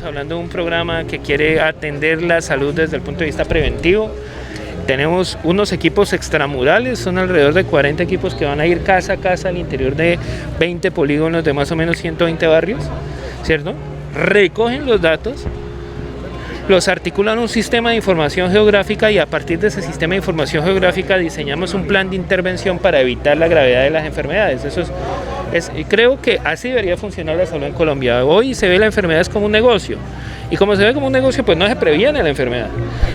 hablando de un programa que quiere atender la salud desde el punto de vista preventivo. Tenemos unos equipos extramurales, son alrededor de 40 equipos que van a ir casa a casa al interior de 20 polígonos de más o menos 120 barrios, ¿cierto? Recogen los datos, los articulan en un sistema de información geográfica y a partir de ese sistema de información geográfica diseñamos un plan de intervención para evitar la gravedad de las enfermedades. Eso creo que así debería funcionar la salud en Colombia. Hoy se ve la enfermedad como un negocio. Y como se ve como un negocio, pues no se previene la enfermedad.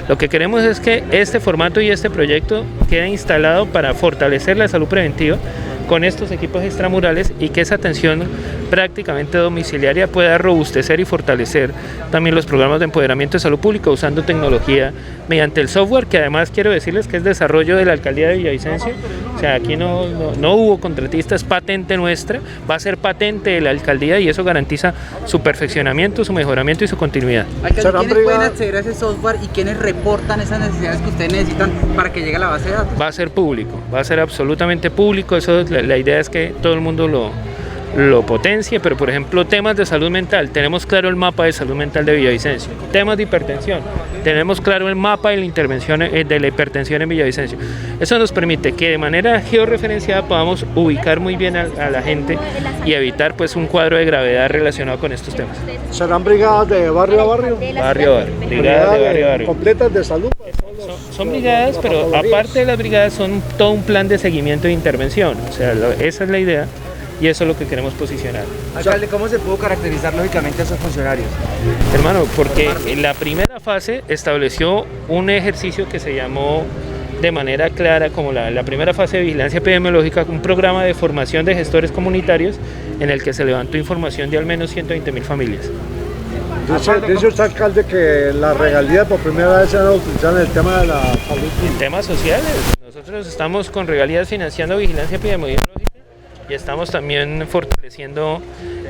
Lo que queremos es que este formato y este proyecto quede instalado para fortalecer la salud preventiva con estos equipos extramurales y que esa atención prácticamente domiciliaria pueda robustecer y fortalecer también los programas de empoderamiento de salud pública usando tecnología mediante el software, que además quiero decirles que es desarrollo de la Alcaldía de Villavicencio. O sea, aquí no hubo contratistas, patente nuestra, va a ser patente de la Alcaldía y eso garantiza su perfeccionamiento, su mejoramiento y su continuidad. ¿Quiénes pueden acceder a ese software y quiénes reportan esas necesidades que ustedes necesitan para que llegue a la base de datos? Va a ser público, va a ser absolutamente público, eso la idea es que todo el mundo lo potencie, pero por ejemplo temas de salud mental, tenemos claro el mapa de salud mental de Villavicencio. Temas de hipertensión, tenemos claro el mapa de la intervención de la hipertensión en Villavicencio. Eso nos permite que de manera georreferenciada podamos ubicar muy bien a la gente y evitar pues un cuadro de gravedad relacionado con estos temas. ¿Serán brigadas de barrio a barrio? Barrio a barrio, brigadas de barrio a barrio. ¿Completas de salud? Son brigadas, pero aparte de las brigadas son todo un plan de seguimiento e intervención, o sea, esa es la idea. Y eso es lo que queremos posicionar. Alcalde, ¿cómo se pudo caracterizar lógicamente a esos funcionarios? Hermano, porque en la primera fase estableció un ejercicio que se llamó de manera clara como la primera fase de vigilancia epidemiológica, un programa de formación de gestores comunitarios en el que se levantó información de al menos 120.000 familias. Dice usted, alcalde, que las regalías por primera vez se van a utilizar en el tema de la salud. En temas sociales, nosotros estamos con regalías financiando vigilancia epidemiológica y estamos también fortaleciendo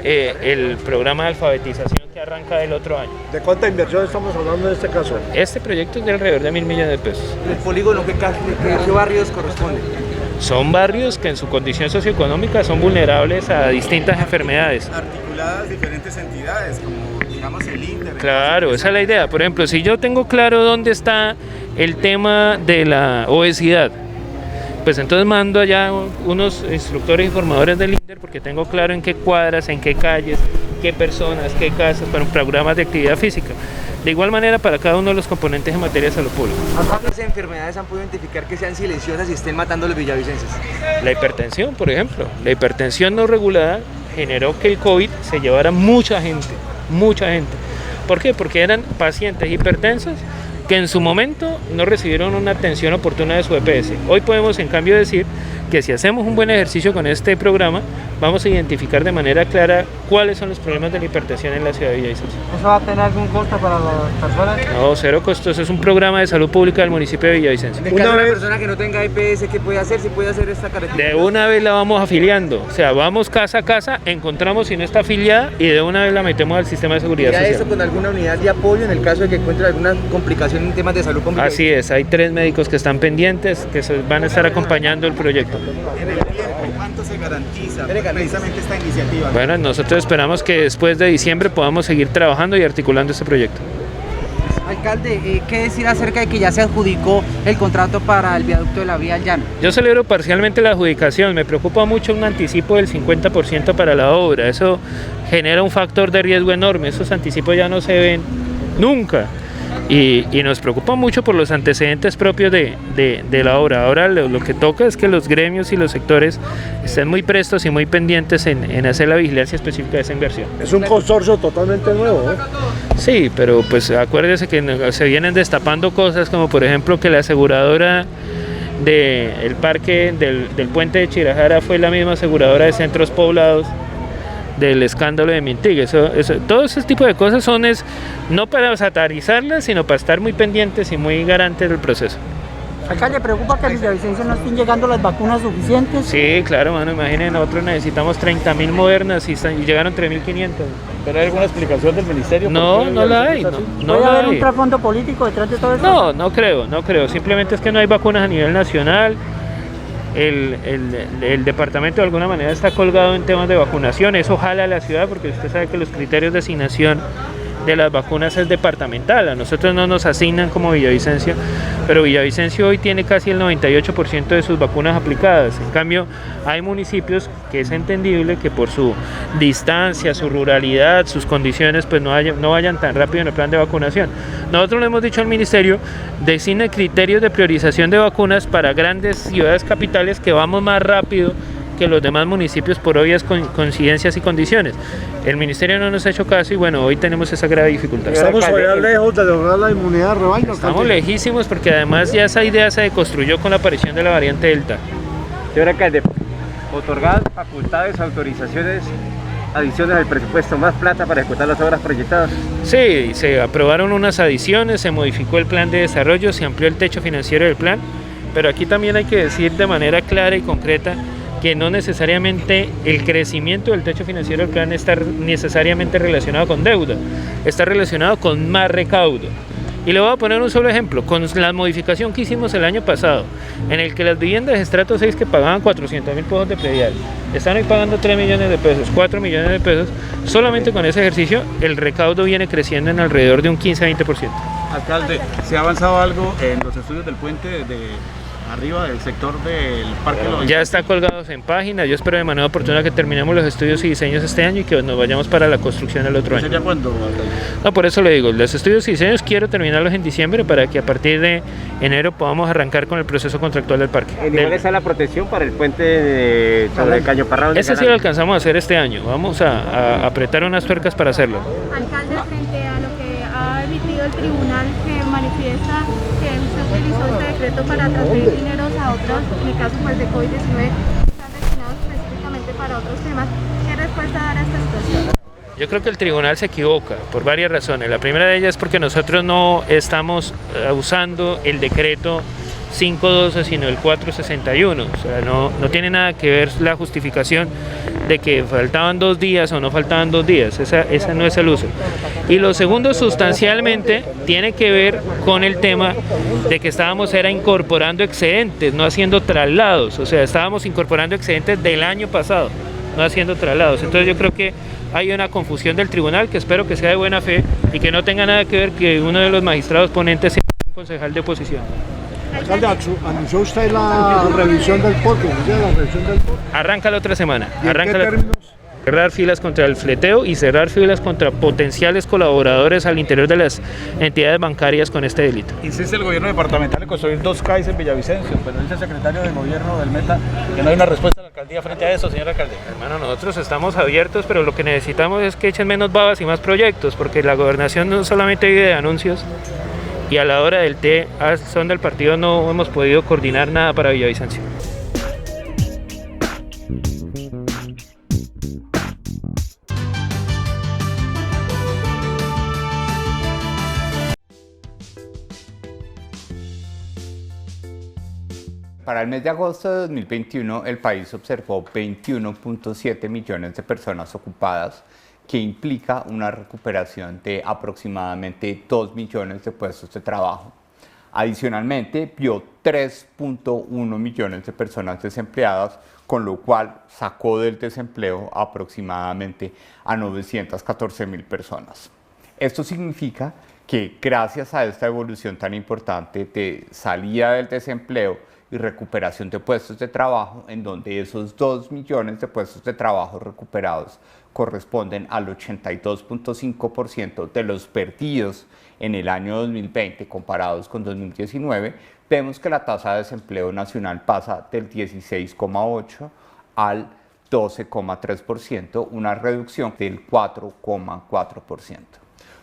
el programa de alfabetización que arranca el otro año. ¿De cuánta inversión estamos hablando en este caso? Este proyecto es de alrededor de 1.000 millones de pesos. ¿El polígono qué barrios corresponde? Son barrios que en su condición socioeconómica son vulnerables a distintas enfermedades. Articuladas diferentes entidades, como digamos el INDER. Claro, esa es la idea. Por ejemplo, si yo tengo claro dónde está el tema de la obesidad, pues entonces mando allá unos instructores y formadores del INDER porque tengo claro en qué cuadras, en qué calles, qué personas, qué casas, para programas de actividad física. De igual manera para cada uno de los componentes en materia de salud pública. ¿Cuántas enfermedades han podido identificar que sean silenciosas y estén matando a los villavicenses? La hipertensión, por ejemplo. La hipertensión no regulada generó que el COVID se llevara mucha gente, mucha gente. ¿Por qué? Porque eran pacientes hipertensos que en su momento no recibieron una atención oportuna de su EPS. Hoy podemos en cambio decir que si hacemos un buen ejercicio con este programa, vamos a identificar de manera clara cuáles son los problemas de la hipertensión en la ciudad de Villavicencio. ¿Eso va a tener algún costo para las personas? No, cero costoso, es un programa de salud pública del municipio de Villavicencio. En el caso de una persona que no tenga EPS, ¿qué puede hacer? ¿Si puede hacer esta característica? De una vez la vamos afiliando, o sea, vamos casa a casa, encontramos si no está afiliada y de una vez la metemos al sistema de seguridad social. ¿Ya eso con alguna unidad de apoyo en el caso de que encuentre alguna complicación en temas de salud? Así es, hay 3 médicos que están pendientes, que van a estar acompañando el proyecto. En el tiempo, ¿cuánto se garantiza precisamente esta iniciativa? Bueno, nosotros esperamos que después de diciembre podamos seguir trabajando y articulando este proyecto. Alcalde, ¿qué decir acerca de que ya se adjudicó el contrato para el viaducto de la vía al llano? Yo celebro parcialmente la adjudicación, me preocupa mucho un anticipo del 50% para la obra, eso genera un factor de riesgo enorme, esos anticipos ya no se ven nunca. Y nos preocupa mucho por los antecedentes propios de la obra. Ahora lo que toca es que los gremios y los sectores estén muy prestos y muy pendientes en hacer la vigilancia específica de esa inversión. Es un consorcio totalmente nuevo, ¿no? Sí, pero pues acuérdese que se vienen destapando cosas como por ejemplo que la aseguradora del parque del puente de Chirajara fue la misma aseguradora de centros poblados del escándalo de Mintig. Todo ese tipo de cosas son no para satarizarlas, sino para estar muy pendientes y muy garantes del proceso. Alcalde, ¿preocupa que a Villavicencio no estén llegando las vacunas suficientes? Sí, claro, mano, imaginen, nosotros necesitamos 30.000 modernas y llegaron 3.500. ¿Pero hay alguna explicación del ministerio? No, no la hay. No ¿Puede haber un trasfondo político detrás de todo esto? No creo. Simplemente es que no hay vacunas a nivel nacional. El departamento de alguna manera está colgado en temas de vacunación, eso jala a la ciudad porque usted sabe que los criterios de asignación de las vacunas es departamental, a nosotros no nos asignan como Villavicencio, pero Villavicencio hoy tiene casi el 98% de sus vacunas aplicadas. En cambio, hay municipios que es entendible que por su distancia, su ruralidad, sus condiciones, pues no vayan tan rápido en el plan de vacunación. Nosotros le hemos dicho al ministerio, designe criterios de priorización de vacunas para grandes ciudades capitales que vamos más rápido que los demás municipios por obvias coincidencias y condiciones. El ministerio no nos ha hecho caso y bueno, hoy tenemos esa grave dificultad. Estamos todavía lejos de lograr la inmunidad de rebaño. Estamos lejísimos porque además ya esa idea se deconstruyó con la aparición de la variante Delta. Señor alcalde, otorgar facultades, autorizaciones, adiciones al presupuesto, más plata para ejecutar las obras proyectadas. Sí, se aprobaron unas adiciones, se modificó el plan de desarrollo, se amplió el techo financiero del plan, pero aquí también hay que decir de manera clara y concreta que no necesariamente el crecimiento del techo financiero del plan está necesariamente relacionado con deuda, está relacionado con más recaudo. Y le voy a poner un solo ejemplo, con la modificación que hicimos el año pasado, en el que las viviendas de estrato 6 que pagaban 400.000 pesos de predial, están hoy pagando 3 millones de pesos, 4 millones de pesos, solamente con ese ejercicio el recaudo viene creciendo en alrededor de un 15-20%. Alcalde, ¿se ha avanzado algo en los estudios del puente de arriba del sector del Parque Loiza? Ya están colgados en página, yo espero de manera oportuna que terminemos los estudios y diseños este año y que nos vayamos para la construcción el otro año. ¿Sería cuándo, alcalde? No, por eso le digo, los estudios y diseños quiero terminarlos en diciembre para que a partir de enero podamos arrancar con el proceso contractual del parque. ¿En nivel está la protección para el puente sobre Caño Parrado? Ese sí lo alcanzamos a hacer este año, vamos a apretar unas tuercas para hacerlo. Alcalde, frente a lo que ha emitido el tribunal que manifiesta que usted utilizó este decreto para transferir dineros a otros, en el caso pues, de COVID-19, están destinados específicamente para otros temas, ¿qué respuesta dar a esta situación? Yo creo que el tribunal se equivoca por varias razones. La primera de ellas es porque nosotros no estamos usando el decreto 512 sino el 461, o sea, no tiene nada que ver la justificación de que faltaban 2 días o no faltaban 2 días, esa no es el uso. Y lo segundo sustancialmente tiene que ver con el tema de que estábamos incorporando excedentes, no haciendo traslados, o sea, estábamos incorporando excedentes del año pasado, no haciendo traslados. Entonces yo creo que hay una confusión del tribunal que espero que sea de buena fe y que no tenga nada que ver que uno de los magistrados ponentes sea un concejal de oposición. Alcalde, ¿anunció usted la revisión del POR? Arranca la otra semana. ¿Y en qué términos? Cerrar filas contra el fleteo y cerrar filas contra potenciales colaboradores al interior de las entidades bancarias con este delito. Insiste el gobierno departamental en construir 2 CAIs en Villavicencio, pero dice el secretario de gobierno del Meta que no hay una respuesta de la alcaldía frente a eso, señor alcalde. Hermano, nosotros estamos abiertos, pero lo que necesitamos es que echen menos babas y más proyectos, porque la gobernación no solamente vive de anuncios y a la hora del té, son del partido, no hemos podido coordinar nada para Villavicencio. Para el mes de agosto de 2021, el país observó 21.7 millones de personas ocupadas, que implica una recuperación de aproximadamente 2 millones de puestos de trabajo. Adicionalmente, vio 3.1 millones de personas desempleadas, con lo cual sacó del desempleo aproximadamente a 914.000 personas. Esto significa que gracias a esta evolución tan importante de salida del desempleo y recuperación de puestos de trabajo, en donde esos 2 millones de puestos de trabajo recuperados corresponden al 82.5% de los perdidos en el año 2020 comparados con 2019, vemos que la tasa de desempleo nacional pasa del 16,8% al 12,3%, una reducción del 4,4%.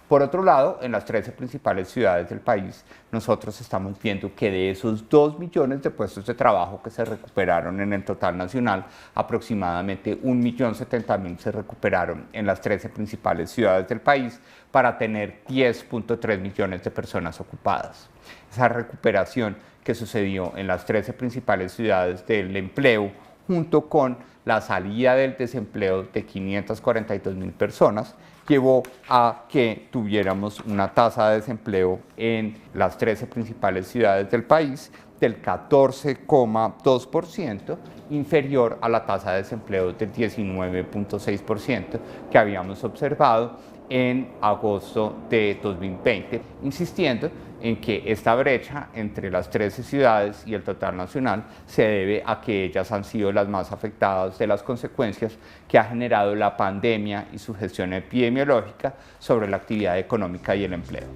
Por otro lado, en las 13 principales ciudades del país, nosotros estamos viendo que de esos 2 millones de puestos de trabajo que se recuperaron en el total nacional, aproximadamente 1.070.000 se recuperaron en las 13 principales ciudades del país para tener 10.3 millones de personas ocupadas. Esa recuperación que sucedió en las 13 principales ciudades del empleo, junto con la salida del desempleo de 542.000 personas, llevó a que tuviéramos una tasa de desempleo en las 13 principales ciudades del país del 14,2%, inferior a la tasa de desempleo del 19,6% que habíamos observado en agosto de 2020, insistiendo en que esta brecha entre las 13 ciudades y el total nacional se debe a que ellas han sido las más afectadas de las consecuencias que ha generado la pandemia y su gestión epidemiológica sobre la actividad económica y el empleo.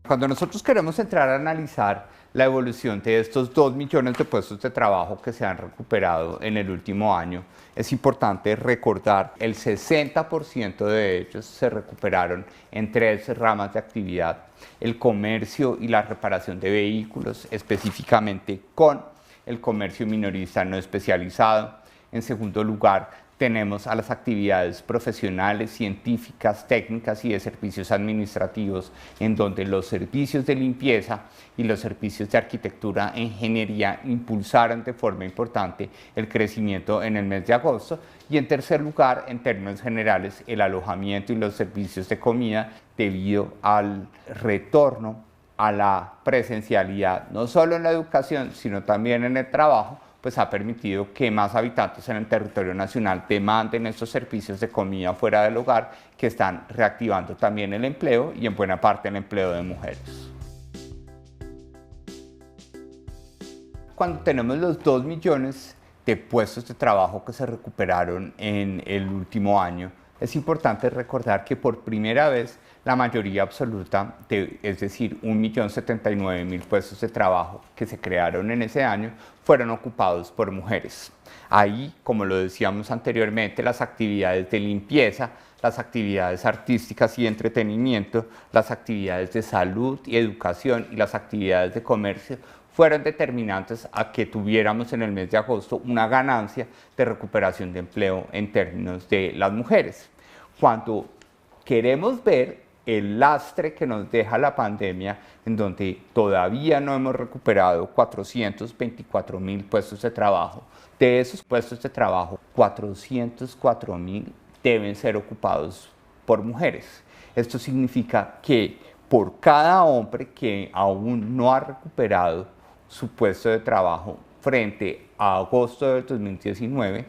Cuando nosotros queremos entrar a analizar la evolución de estos 2 millones de puestos de trabajo que se han recuperado en el último año, es importante recordar el 60% de ellos se recuperaron en 3 ramas de actividad: el comercio y la reparación de vehículos, específicamente con el comercio minorista no especializado. En segundo lugar, tenemos a las actividades profesionales, científicas, técnicas y de servicios administrativos, en donde los servicios de limpieza y los servicios de arquitectura e ingeniería impulsaron de forma importante el crecimiento en el mes de agosto. Y en tercer lugar, en términos generales, el alojamiento y los servicios de comida, debido al retorno a la presencialidad, no solo en la educación, sino también en el trabajo, pues ha permitido que más habitantes en el territorio nacional demanden estos servicios de comida fuera del hogar, que están reactivando también el empleo y en buena parte el empleo de mujeres. Cuando tenemos los 2 millones de puestos de trabajo que se recuperaron en el último año, es importante recordar que por primera vez la mayoría absoluta, es decir, 1.079.000 puestos de trabajo que se crearon en ese año, fueron ocupados por mujeres. Ahí, como lo decíamos anteriormente, las actividades de limpieza, las actividades artísticas y entretenimiento, las actividades de salud y educación y las actividades de comercio fueron determinantes a que tuviéramos en el mes de agosto una ganancia de recuperación de empleo en términos de las mujeres. Cuando queremos ver el lastre que nos deja la pandemia, en donde todavía no hemos recuperado 424.000 puestos de trabajo, de esos puestos de trabajo, 404.000 deben ser ocupados por mujeres. Esto significa que por cada hombre que aún no ha recuperado su puesto de trabajo frente a agosto del 2019,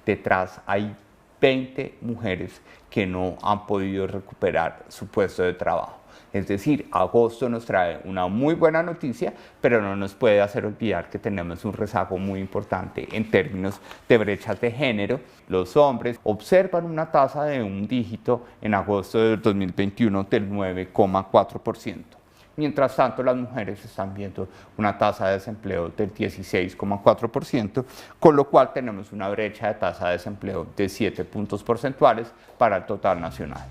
detrás hay 20 mujeres que no han podido recuperar su puesto de trabajo. Es decir, agosto nos trae una muy buena noticia, pero no nos puede hacer olvidar que tenemos un rezago muy importante en términos de brechas de género. Los hombres observan una tasa de un dígito en agosto del 2021 del 9,4%. Mientras tanto, las mujeres están viendo una tasa de desempleo del 16,4%, con lo cual tenemos una brecha de tasa de desempleo de 7 puntos porcentuales para el total nacional.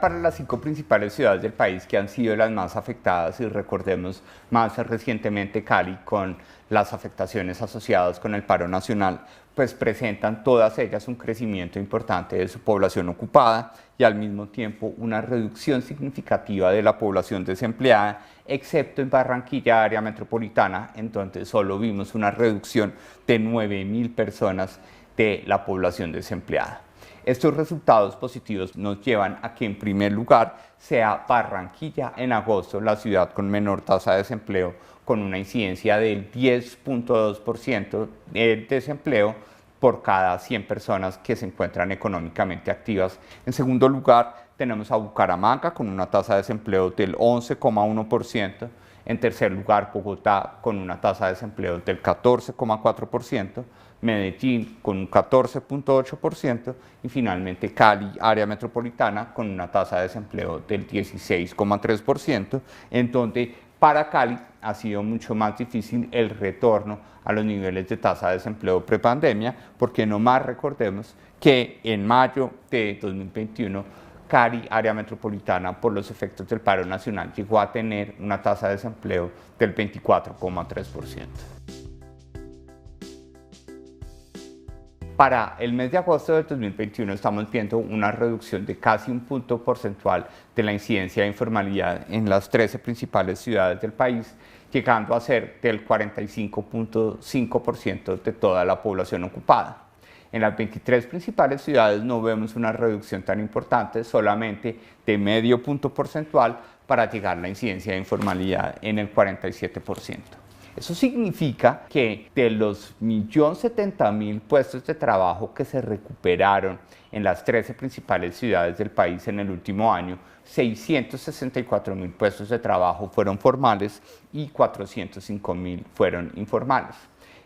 Para las 5 principales ciudades del país que han sido las más afectadas, y recordemos más recientemente Cali con las afectaciones asociadas con el paro nacional, pues presentan todas ellas un crecimiento importante de su población ocupada y al mismo tiempo una reducción significativa de la población desempleada, excepto en Barranquilla, área metropolitana, en donde solo vimos una reducción de 9.000 personas de la población desempleada. Estos resultados positivos nos llevan a que en primer lugar sea Barranquilla en agosto la ciudad con menor tasa de desempleo, con una incidencia del 10,2% de desempleo por cada 100 personas que se encuentran económicamente activas. En segundo lugar tenemos a Bucaramanga con una tasa de desempleo del 11,1%. En tercer lugar, Bogotá con una tasa de desempleo del 14,4%, Medellín con un 14,8% y finalmente Cali, área metropolitana, con una tasa de desempleo del 16,3%, en donde para Cali ha sido mucho más difícil el retorno a los niveles de tasa de desempleo prepandemia, porque nomás recordemos que en mayo de 2021 Cali, área metropolitana, por los efectos del paro nacional, llegó a tener una tasa de desempleo del 24,3%. Para el mes de agosto del 2021 estamos viendo una reducción de casi un punto porcentual de la incidencia de informalidad en las 13 principales ciudades del país, llegando a ser del 45,5% de toda la población ocupada. En las 23 principales ciudades no vemos una reducción tan importante, solamente de medio punto porcentual para llegar a la incidencia de informalidad en el 47%. Eso significa que de los 1.070.000 puestos de trabajo que se recuperaron en las 13 principales ciudades del país en el último año, 664.000 puestos de trabajo fueron formales y 405.000 fueron informales.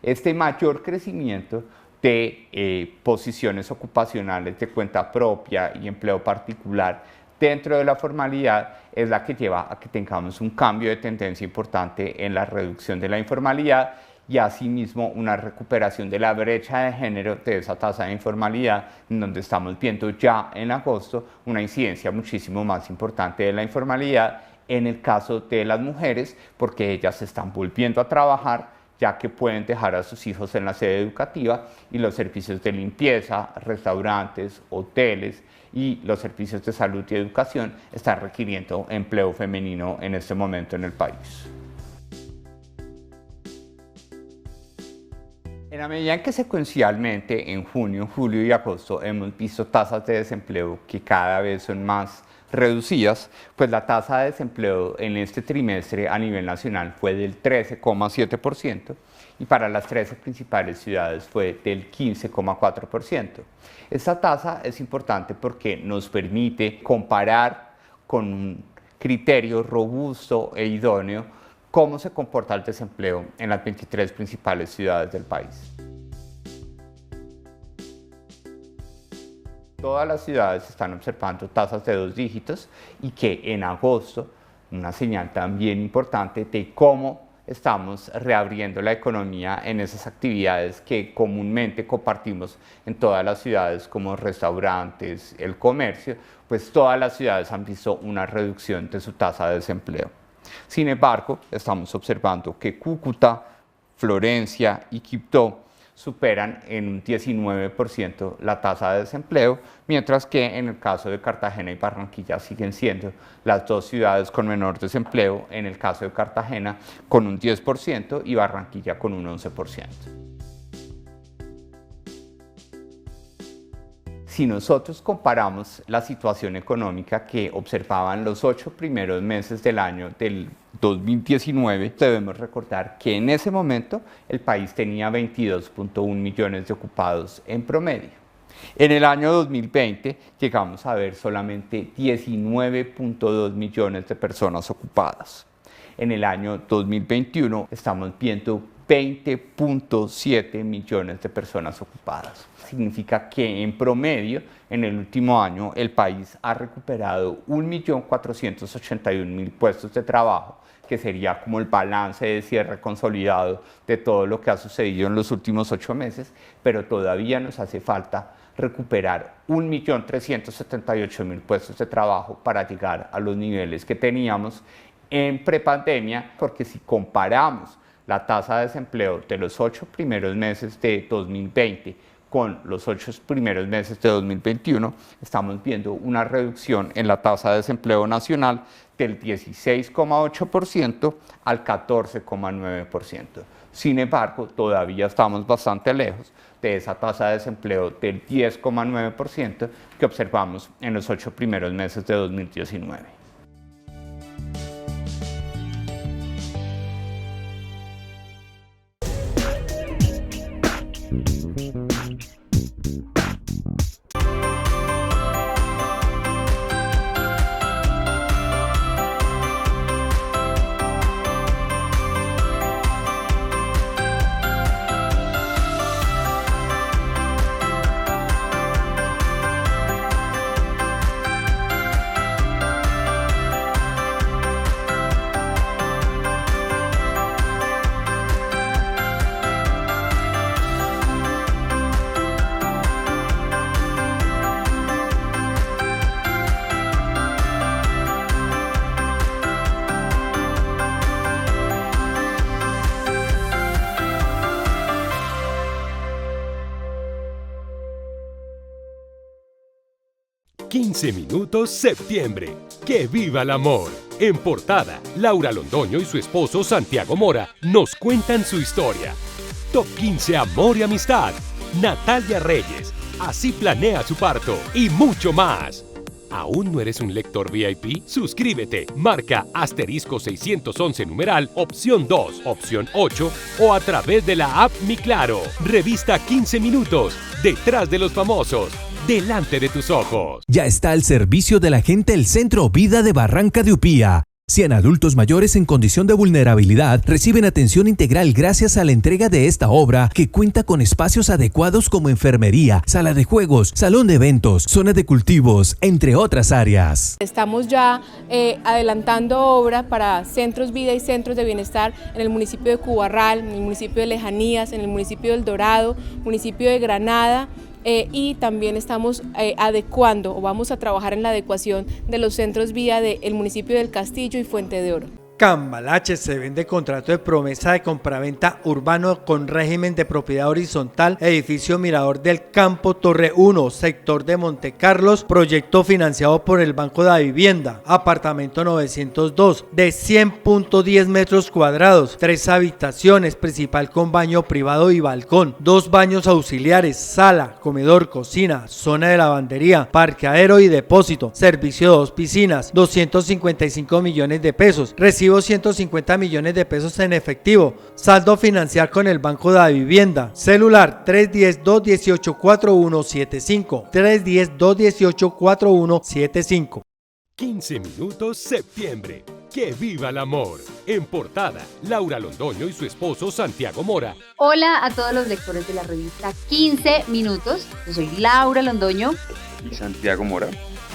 Este mayor crecimiento de posiciones ocupacionales de cuenta propia y empleo particular dentro de la formalidad es la que lleva a que tengamos un cambio de tendencia importante en la reducción de la informalidad y asimismo una recuperación de la brecha de género de esa tasa de informalidad, en donde estamos viendo ya en agosto una incidencia muchísimo más importante de la informalidad en el caso de las mujeres, porque ellas se están volviendo a trabajar, ya que pueden dejar a sus hijos en la sede educativa y los servicios de limpieza, restaurantes, hoteles y los servicios de salud y educación están requiriendo empleo femenino en este momento en el país. En la medida en que secuencialmente en junio, julio y agosto hemos visto tasas de desempleo que cada vez son más reducidas, pues la tasa de desempleo en este trimestre a nivel nacional fue del 13,7% y para las 13 principales ciudades fue del 15,4%. Esta tasa es importante porque nos permite comparar con un criterio robusto e idóneo cómo se comporta el desempleo en las 23 principales ciudades del país. Todas las ciudades están observando tasas de 2 dígitos y que en agosto, una señal también importante de cómo estamos reabriendo la economía en esas actividades que comúnmente compartimos en todas las ciudades como restaurantes, el comercio, pues todas las ciudades han visto una reducción de su tasa de desempleo. Sin embargo, estamos observando que Cúcuta, Florencia y Quibdó superan en un 19% la tasa de desempleo, mientras que en el caso de Cartagena y Barranquilla siguen siendo las dos ciudades con menor desempleo, en el caso de Cartagena con un 10% y Barranquilla con un 11%. Si nosotros comparamos la situación económica que observaban los 8 primeros meses del año del 2019, debemos recordar que en ese momento el país tenía 22.1 millones de ocupados en promedio. En el año 2020 llegamos a ver solamente 19.2 millones de personas ocupadas. En el año 2021 estamos viendo 20.7 millones de personas ocupadas. Significa que en promedio, en el último año, el país ha recuperado 1.481.000 puestos de trabajo, que sería como el balance de cierre consolidado de todo lo que ha sucedido en los últimos 8 meses, pero todavía nos hace falta recuperar 1.378.000 puestos de trabajo para llegar a los niveles que teníamos en prepandemia, porque si comparamos la tasa de desempleo de los 8 primeros meses de 2020 con los 8 primeros meses de 2021, estamos viendo una reducción en la tasa de desempleo nacional del 16,8% al 14,9%. Sin embargo, todavía estamos bastante lejos de esa tasa de desempleo del 10,9% que observamos en los 8 primeros meses de 2019. Minutos septiembre. ¡Que viva el amor! En portada, Laura Londoño y su esposo Santiago Mora nos cuentan su historia. Top 15 Amor y Amistad. Natalia Reyes. Así planea su parto y mucho más. ¿Aún no eres un lector VIP? Suscríbete, marca asterisco 611 numeral, opción 2, opción 8 o a través de la app Mi Claro. Revista 15 minutos, detrás de los famosos, delante de tus ojos. Ya está al servicio de la gente el Centro Vida de Barranca de Upía. 100 adultos mayores en condición de vulnerabilidad reciben atención integral gracias a la entrega de esta obra que cuenta con espacios adecuados como enfermería, sala de juegos, salón de eventos, zona de cultivos, entre otras áreas. Estamos ya adelantando obra para centros vida y centros de bienestar en el municipio de Cubarral, en el municipio de Lejanías, en el municipio del Dorado, municipio de Granada. Y también estamos adecuando o vamos a trabajar en la adecuación de los centros vía del municipio del Castillo y Fuente de Oro. Cambalache se vende contrato de promesa de compraventa urbano con régimen de propiedad horizontal, edificio Mirador del Campo, Torre 1, sector de Monte Carlos, proyecto financiado por el Banco de la Vivienda, apartamento 902 de 100.10 metros cuadrados, 3 habitaciones, principal con baño privado y balcón, 2 baños auxiliares, sala, comedor, cocina, zona de lavandería, parqueadero y depósito, servicio de 2 piscinas, 255 millones de pesos, recibo 150 millones de pesos en efectivo, saldo financiar con el Banco de la Vivienda, celular 310-218-4175, 310-218-4175. 15 minutos septiembre. ¡Que viva el amor! En portada, Laura Londoño y su esposo Santiago Mora. Hola a todos los lectores de la revista 15 minutos. Yo soy Laura Londoño y Santiago Mora.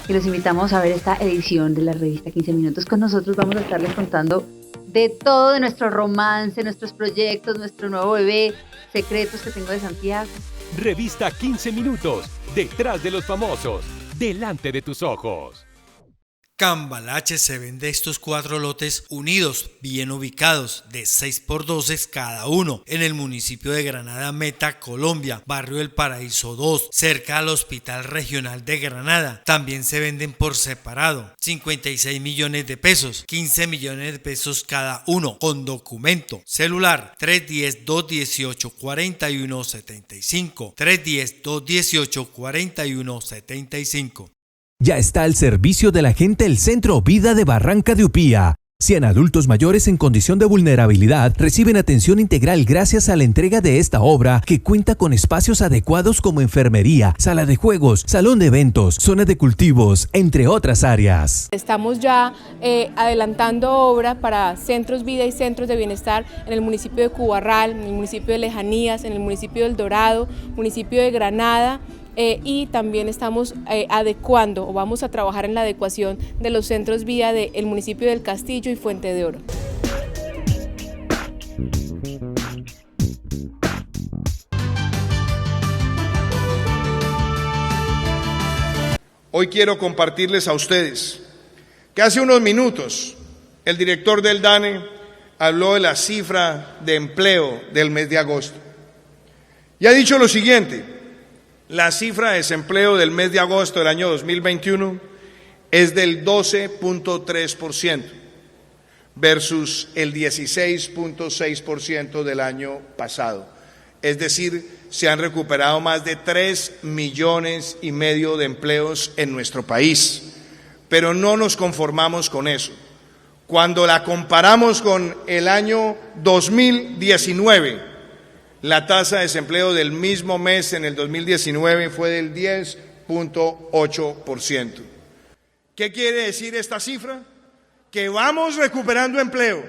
Y los invitamos a ver esta edición de la revista 15 minutos. Con nosotros vamos a estarles contando de todo, de nuestro romance, nuestros proyectos, nuestro nuevo bebé, secretos que tengo de Santiago. Revista 15 minutos, detrás de los famosos, delante de tus ojos. Cambalache se vende estos 4 lotes unidos, bien ubicados, de 6x12 cada uno, en el municipio de Granada Meta, Colombia, barrio del Paraíso 2, cerca al Hospital Regional de Granada. También se venden por separado, 56 millones de pesos, 15 millones de pesos cada uno, con documento, celular 310-218-4175, 310-218-4175. Ya está al servicio de la gente el Centro Vida de Barranca de Upía. 100 adultos mayores en condición de vulnerabilidad reciben atención integral gracias a la entrega de esta obra que cuenta con espacios adecuados como enfermería, sala de juegos, salón de eventos, zona de cultivos, entre otras áreas. Estamos ya adelantando obra para centros vida y centros de bienestar en el municipio de Cubarral, en el municipio de Lejanías, en el municipio del Dorado, municipio de Granada. Y también estamos adecuando o vamos a trabajar en la adecuación de los centros vía del municipio del Castillo y Fuente de Oro. Hoy quiero compartirles a ustedes que hace unos minutos el director del DANE habló de la cifra de empleo del mes de agosto y ha dicho lo siguiente: la cifra de desempleo del mes de agosto del año 2021 es del 12.3% versus el 16.6% del año pasado. Es decir, se han recuperado más de 3,5 millones de empleos en nuestro país. Pero no nos conformamos con eso. Cuando la comparamos con el año 2019, la tasa de desempleo del mismo mes en el 2019 fue del 10.8%. ¿Qué quiere decir esta cifra? Que vamos recuperando empleo,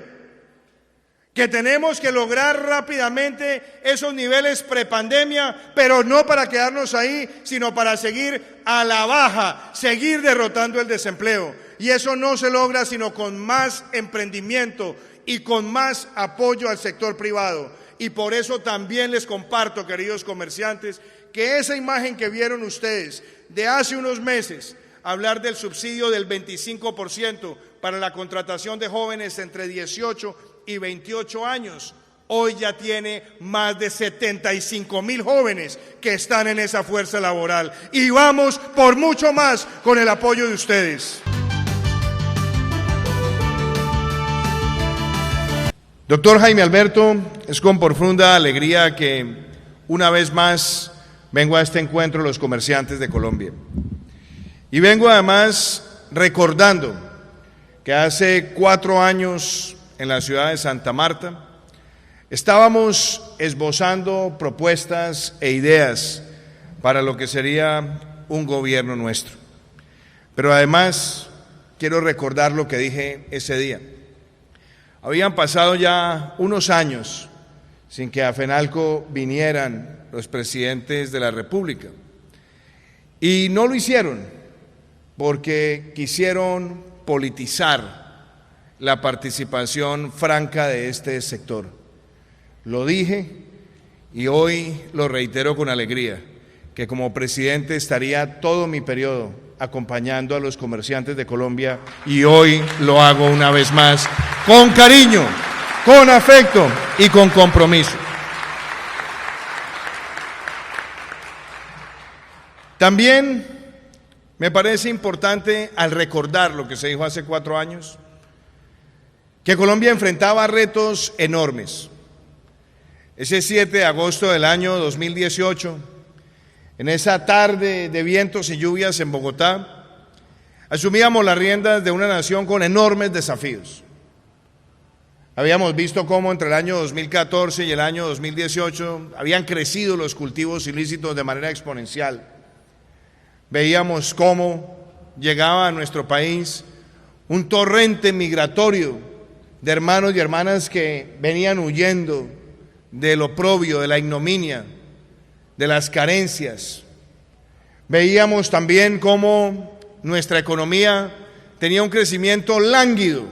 que tenemos que lograr rápidamente esos niveles prepandemia, pero no para quedarnos ahí, sino para seguir a la baja, seguir derrotando el desempleo. Y eso no se logra sino con más emprendimiento y con más apoyo al sector privado. Y por eso también les comparto, queridos comerciantes, que esa imagen que vieron ustedes de hace unos meses, hablar del subsidio del 25% para la contratación de jóvenes entre 18 y 28 años, hoy ya tiene más de 75,000 jóvenes que están en esa fuerza laboral. Y vamos por mucho más con el apoyo de ustedes. Doctor Jaime Alberto, es con profunda alegría que una vez más vengo a este encuentro de los comerciantes de Colombia. Y vengo además recordando que hace 4 años en la ciudad de Santa Marta estábamos esbozando propuestas e ideas para lo que sería un gobierno nuestro. Pero además quiero recordar lo que dije ese día. Habían pasado ya unos años sin que a FENALCO vinieran los presidentes de la República. Y no lo hicieron porque quisieron politizar la participación franca de este sector. Lo dije y hoy lo reitero con alegría, que como presidente estaría todo mi periodo acompañando a los comerciantes de Colombia, y hoy lo hago una vez más con cariño, con afecto y con compromiso. También me parece importante, al recordar lo que se dijo hace 4 años, que Colombia enfrentaba retos enormes. Ese 7 de agosto del año 2018, en esa tarde de vientos y lluvias en Bogotá, asumíamos las riendas de una nación con enormes desafíos. Habíamos visto cómo entre el año 2014 y el año 2018 habían crecido los cultivos ilícitos de manera exponencial. Veíamos cómo llegaba a nuestro país un torrente migratorio de hermanos y hermanas que venían huyendo del oprobio, de la ignominia, de las carencias. Veíamos también cómo nuestra economía tenía un crecimiento lánguido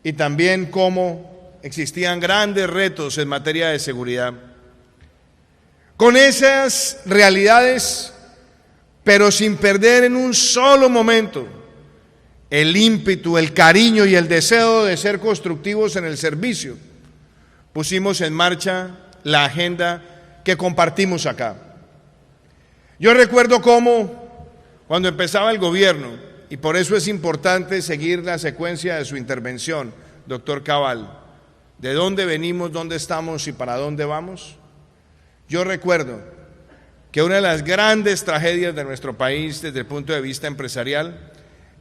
y también cómo existían grandes retos en materia de seguridad. Con esas realidades, pero sin perder en un solo momento el ímpetu, el cariño y el deseo de ser constructivos en el servicio, pusimos en marcha la agenda que compartimos acá. Yo recuerdo cómo cuando empezaba el gobierno, y por eso es importante seguir la secuencia de su intervención, doctor Cabal, de dónde venimos, dónde estamos y para dónde vamos. Yo recuerdo que una de las grandes tragedias de nuestro país desde el punto de vista empresarial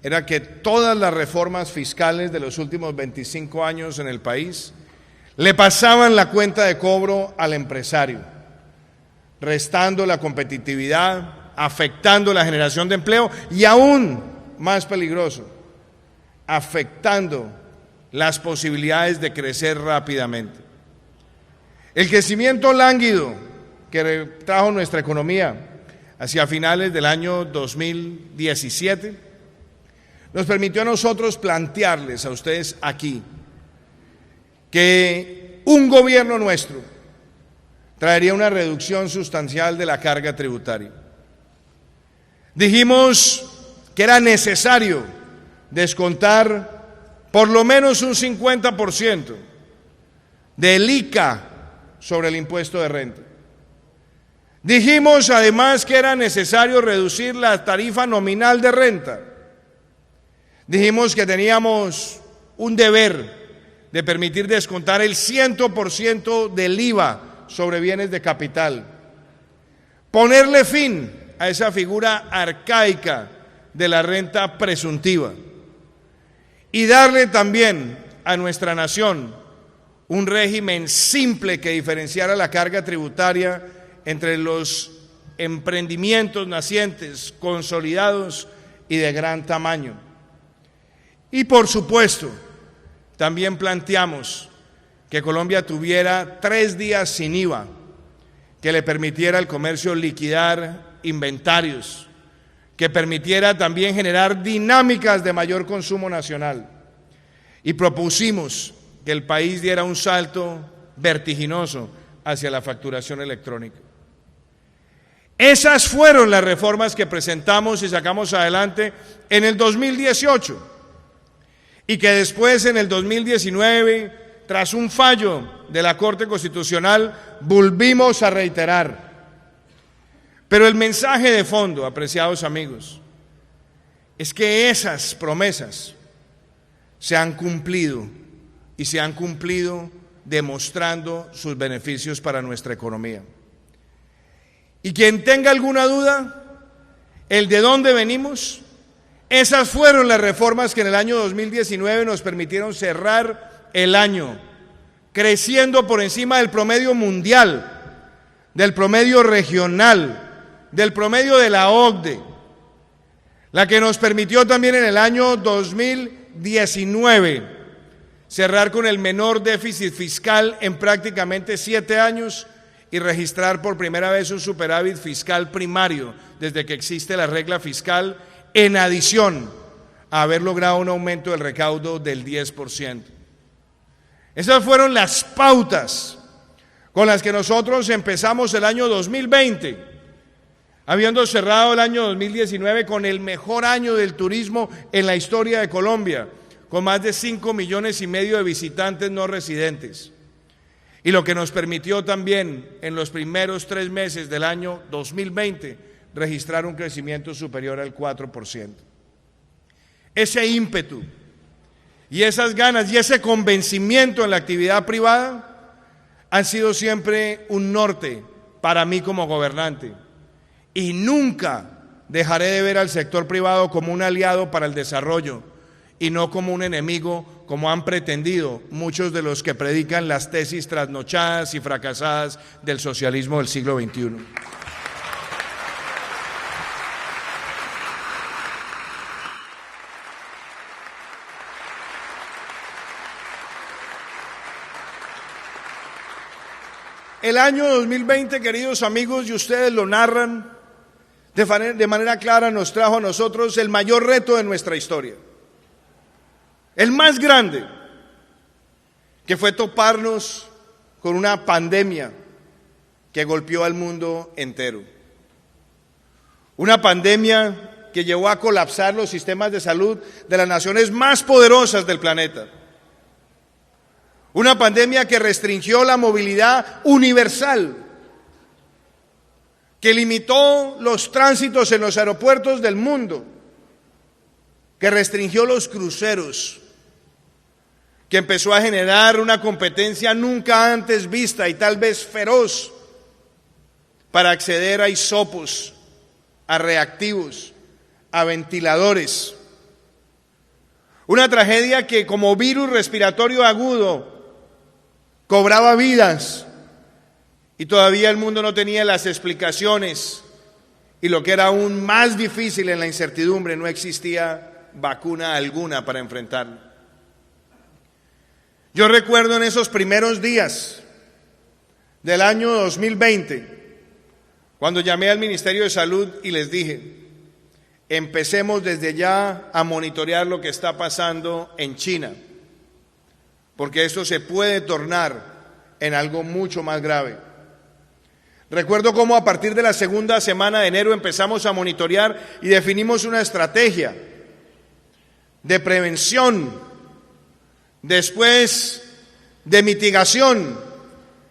era que todas las reformas fiscales de los últimos 25 años en el país le pasaban la cuenta de cobro al empresario, restando la competitividad, afectando la generación de empleo y aún más peligroso, afectando las posibilidades de crecer rápidamente. El crecimiento lánguido que trajo nuestra economía hacia finales del año 2017 nos permitió a nosotros plantearles a ustedes aquí que un gobierno nuestro traería una reducción sustancial de la carga tributaria. Dijimos que era necesario descontar por lo menos un 50% del ICA sobre el impuesto de renta. Dijimos además que era necesario reducir la tarifa nominal de renta. Dijimos que teníamos un deber de permitir descontar el 100% del IVA sobre bienes de capital, ponerle fin a esa figura arcaica de la renta presuntiva y darle también a nuestra nación un régimen simple que diferenciara la carga tributaria entre los emprendimientos nacientes, consolidados y de gran tamaño. Y por supuesto, también planteamos que Colombia tuviera 3 días sin IVA, que le permitiera al comercio liquidar inventarios, que permitiera también generar dinámicas de mayor consumo nacional. Y propusimos que el país diera un salto vertiginoso hacia la facturación electrónica. Esas fueron las reformas que presentamos y sacamos adelante en el 2018 y que después en el 2019, tras un fallo de la Corte Constitucional, volvimos a reiterar. Pero el mensaje de fondo, apreciados amigos, es que esas promesas se han cumplido y se han cumplido demostrando sus beneficios para nuestra economía. Y quien tenga alguna duda, el de dónde venimos, esas fueron las reformas que en el año 2019 nos permitieron cerrar el año, creciendo por encima del promedio mundial, del promedio regional, del promedio de la OCDE, la que nos permitió también en el año 2019 cerrar con el menor déficit fiscal en prácticamente 7 años y registrar por primera vez un superávit fiscal primario desde que existe la regla fiscal, en adición a haber logrado un aumento del recaudo del 10%. Esas fueron las pautas con las que nosotros empezamos el año 2020, habiendo cerrado el año 2019 con el mejor año del turismo en la historia de Colombia, con más de 5,5 millones de visitantes no residentes. Y lo que nos permitió también en los primeros 3 meses del año 2020 registrar un crecimiento superior al 4%. Ese ímpetu y esas ganas y ese convencimiento en la actividad privada han sido siempre un norte para mí como gobernante. Y nunca dejaré de ver al sector privado como un aliado para el desarrollo y no como un enemigo, como han pretendido muchos de los que predican las tesis trasnochadas y fracasadas del socialismo del siglo XXI. El año 2020, queridos amigos, y ustedes lo narran de manera clara, nos trajo a nosotros el mayor reto de nuestra historia. El más grande, que fue toparnos con una pandemia que golpeó al mundo entero. Una pandemia que llevó a colapsar los sistemas de salud de las naciones más poderosas del planeta. Una pandemia que restringió la movilidad universal, que limitó los tránsitos en los aeropuertos del mundo, que restringió los cruceros, que empezó a generar una competencia nunca antes vista y tal vez feroz para acceder a hisopos, a reactivos, a ventiladores. Una tragedia que como virus respiratorio agudo cobraba vidas y todavía el mundo no tenía las explicaciones y lo que era aún más difícil en la incertidumbre, no existía vacuna alguna para enfrentarlo. Yo recuerdo en esos primeros días del año 2020, cuando llamé al Ministerio de Salud y les dije, empecemos desde ya a monitorear lo que está pasando en China, porque esto se puede tornar en algo mucho más grave. Recuerdo cómo a partir de la segunda semana de enero empezamos a monitorear y definimos una estrategia de prevención, después de mitigación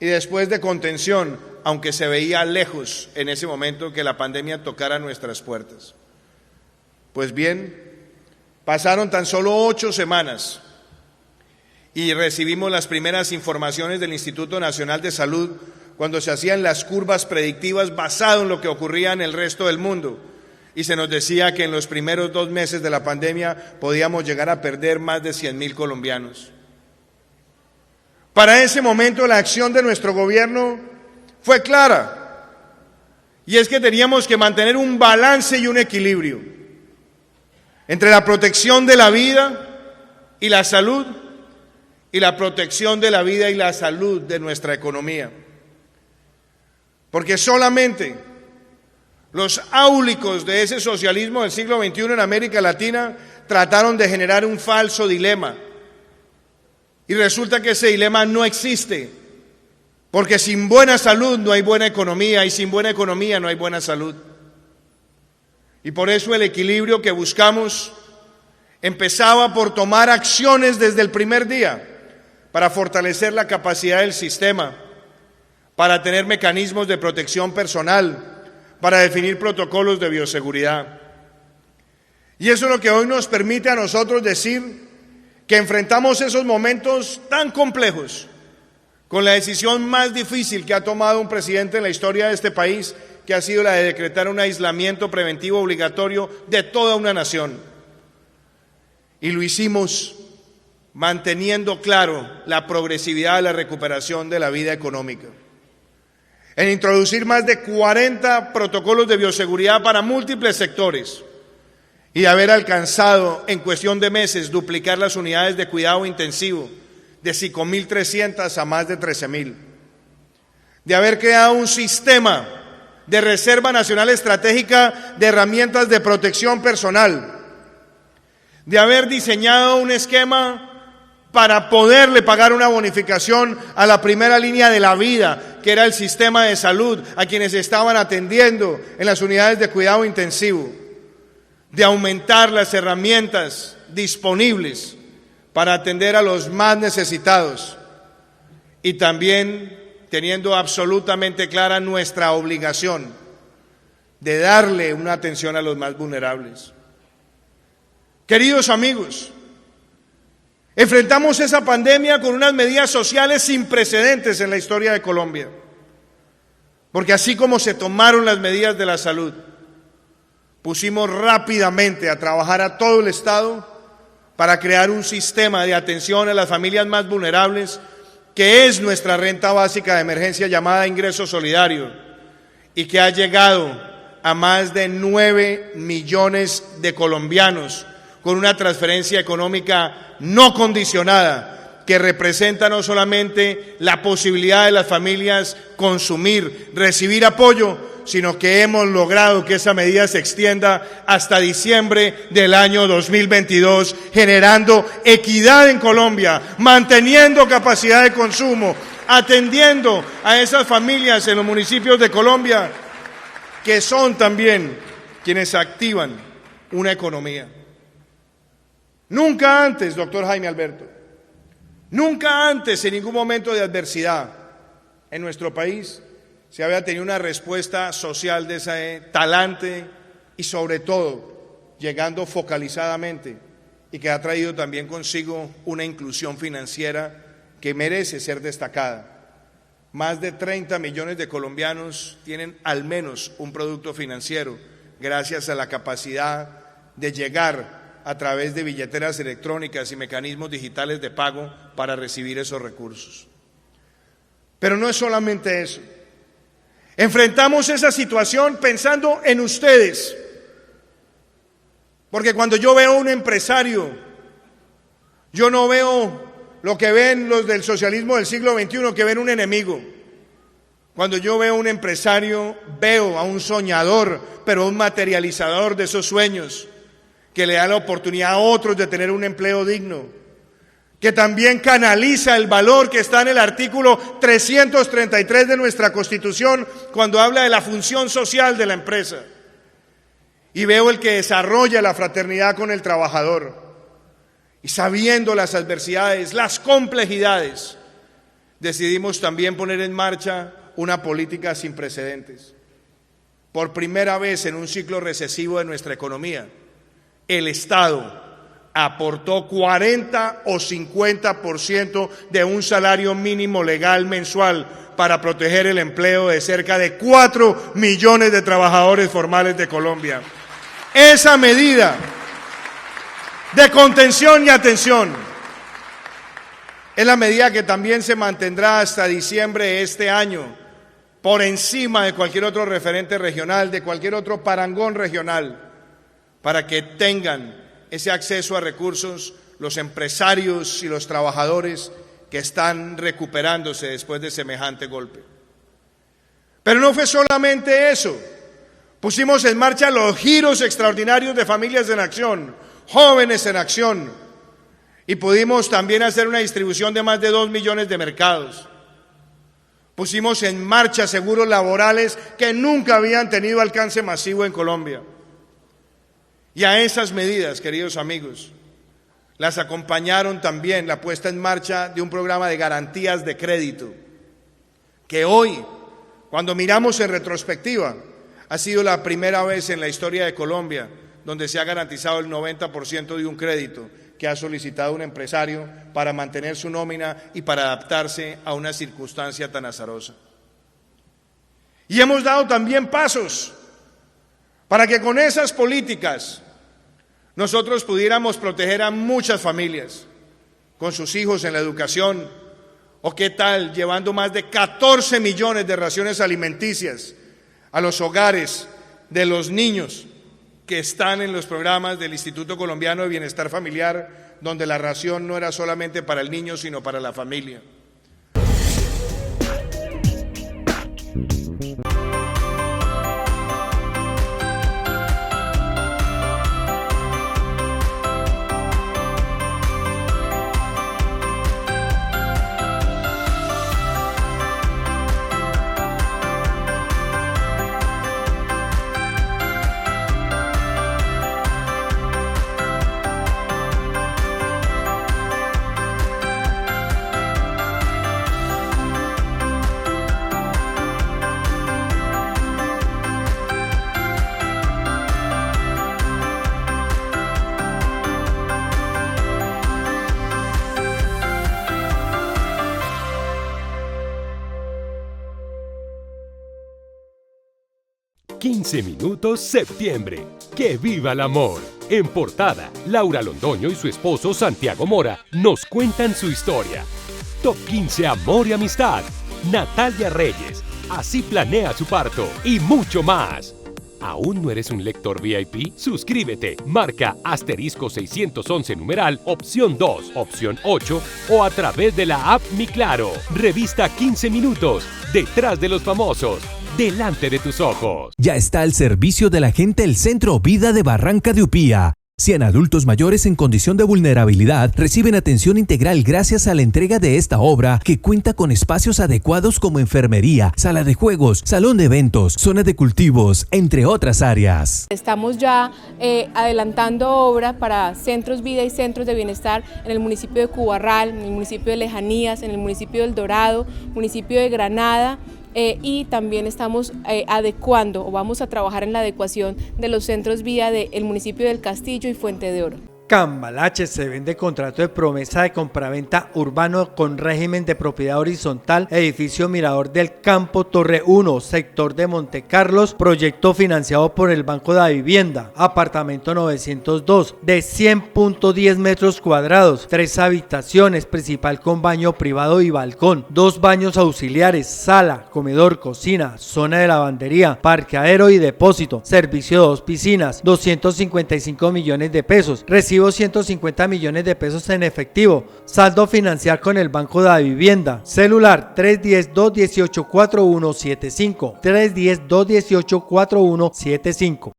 y después de contención, aunque se veía lejos en ese momento que la pandemia tocara nuestras puertas. Pues bien, pasaron tan solo 8 semanas y recibimos las primeras informaciones del Instituto Nacional de Salud cuando se hacían las curvas predictivas basado en lo que ocurría en el resto del mundo. Y se nos decía que en los primeros 2 meses de la pandemia podíamos llegar a perder más de 100,000 colombianos. Para ese momento la acción de nuestro gobierno fue clara, y es que teníamos que mantener un balance y un equilibrio entre la protección de la vida y la salud y la protección de la vida y la salud de nuestra economía. Porque solamente los áulicos de ese socialismo del siglo XXI en América Latina trataron de generar un falso dilema. Y resulta que ese dilema no existe, porque sin buena salud no hay buena economía y sin buena economía no hay buena salud. Y por eso el equilibrio que buscamos empezaba por tomar acciones desde el primer día para fortalecer la capacidad del sistema, para tener mecanismos de protección personal, para definir protocolos de bioseguridad. Y eso es lo que hoy nos permite a nosotros decir que enfrentamos esos momentos tan complejos con la decisión más difícil que ha tomado un presidente en la historia de este país, que ha sido la de decretar un aislamiento preventivo obligatorio de toda una nación. Y lo hicimos manteniendo claro la progresividad de la recuperación de la vida económica. En introducir más de 40 protocolos de bioseguridad para múltiples sectores y de haber alcanzado en cuestión de meses duplicar las unidades de cuidado intensivo de 5.300 a más de 13.000. De haber creado un sistema de Reserva Nacional Estratégica de herramientas de protección personal. De haber diseñado un esquema para poderle pagar una bonificación a la primera línea de la vida, que era el sistema de salud, a quienes estaban atendiendo en las unidades de cuidado intensivo. De aumentar las herramientas disponibles para atender a los más necesitados y también teniendo absolutamente clara nuestra obligación de darle una atención a los más vulnerables. Queridos amigos, enfrentamos esa pandemia con unas medidas sociales sin precedentes en la historia de Colombia, porque así como se tomaron las medidas de la salud, pusimos rápidamente a trabajar a todo el Estado para crear un sistema de atención a las familias más vulnerables, que es nuestra renta básica de emergencia llamada Ingreso Solidario, y que ha llegado a más de 9 millones de colombianos con una transferencia económica no condicionada, que representa no solamente la posibilidad de las familias consumir, recibir apoyo, sino que hemos logrado que esa medida se extienda hasta diciembre del año 2022, generando equidad en Colombia, manteniendo capacidad de consumo, atendiendo a esas familias en los municipios de Colombia, que son también quienes activan una economía. Nunca antes, doctor Jaime Alberto, nunca antes en ningún momento de adversidad en nuestro país se había tenido una respuesta social de ese talante y sobre todo llegando focalizadamente, y que ha traído también consigo una inclusión financiera que merece ser destacada. Más de 30 millones de colombianos tienen al menos un producto financiero gracias a la capacidad de llegar a través de billeteras electrónicas y mecanismos digitales de pago para recibir esos recursos. Pero no es solamente eso. Enfrentamos esa situación pensando en ustedes, porque cuando yo veo a un empresario, yo no veo lo que ven los del socialismo del siglo XXI, que ven un enemigo. Cuando yo veo a un empresario, veo a un soñador, pero un materializador de esos sueños, que le da la oportunidad a otros de tener un empleo digno, que también canaliza el valor que está en el artículo 333 de nuestra Constitución cuando habla de la función social de la empresa. Y veo el que desarrolla la fraternidad con el trabajador. Y sabiendo las adversidades, las complejidades, decidimos también poner en marcha una política sin precedentes. Por primera vez en un ciclo recesivo de nuestra economía, el Estado aportó 40 o 50% de un salario mínimo legal mensual para proteger el empleo de cerca de 4 millones de trabajadores formales de Colombia. Esa medida de contención y atención es la medida que también se mantendrá hasta diciembre de este año, por encima de cualquier otro referente regional, de cualquier otro parangón regional, para que tengan ese acceso a recursos los empresarios y los trabajadores que están recuperándose después de semejante golpe. Pero no fue solamente eso. Pusimos en marcha los giros extraordinarios de Familias en Acción, Jóvenes en Acción, y pudimos también hacer una distribución de más de 2 millones de mercados. Pusimos en marcha seguros laborales que nunca habían tenido alcance masivo en Colombia. Y a esas medidas, queridos amigos, las acompañaron también la puesta en marcha de un programa de garantías de crédito, que hoy, cuando miramos en retrospectiva, ha sido la primera vez en la historia de Colombia donde se ha garantizado el 90% de un crédito, que ha solicitado un empresario para mantener su nómina y para adaptarse a una circunstancia tan azarosa. Y hemos dado también pasos para que con esas políticas nosotros pudiéramos proteger a muchas familias con sus hijos en la educación, o qué tal llevando más de 14 millones de raciones alimenticias a los hogares de los niños que están en los programas del Instituto Colombiano de Bienestar Familiar, donde la ración no era solamente para el niño, sino para la familia. Minutos septiembre. ¡Que viva el amor! En portada, Laura Londoño y su esposo Santiago Mora nos cuentan su historia. Top 15 Amor y Amistad. Natalia Reyes. Así planea su parto. Y mucho más. ¿Aún no eres un lector VIP? Suscríbete. Marca asterisco 611 numeral, opción 2, opción 8 o a través de la app Mi Claro. Revista 15 minutos. Detrás de los famosos. Delante de tus ojos. Ya está al servicio de la gente el Centro Vida de Barranca de Upía. 100 adultos mayores en condición de vulnerabilidad reciben atención integral gracias a la entrega de esta obra que cuenta con espacios adecuados como enfermería, sala de juegos, salón de eventos, zona de cultivos, entre otras áreas. Estamos ya adelantando obra para centros vida y centros de bienestar en el municipio de Cubarral, en el municipio de Lejanías, en el municipio del Dorado, municipio de Granada. Y también estamos adecuando o vamos a trabajar en la adecuación de los centros vía del municipio del Castillo y Fuente de Oro. Cambalache se vende contrato de promesa de compraventa urbano con régimen de propiedad horizontal, edificio Mirador del Campo Torre 1, sector de Montecarlos, proyecto financiado por el Banco de la Vivienda, apartamento 902 de 100.10 metros cuadrados, 3 habitaciones, principal con baño privado y balcón, 2 baños auxiliares, sala, comedor, cocina, zona de lavandería, parqueadero y depósito, servicio de 2 piscinas, 255 millones de pesos, recibo 150 millones de pesos en efectivo, saldo financiar con el Banco de la Vivienda, celular 310-218-4175, 310-218-4175.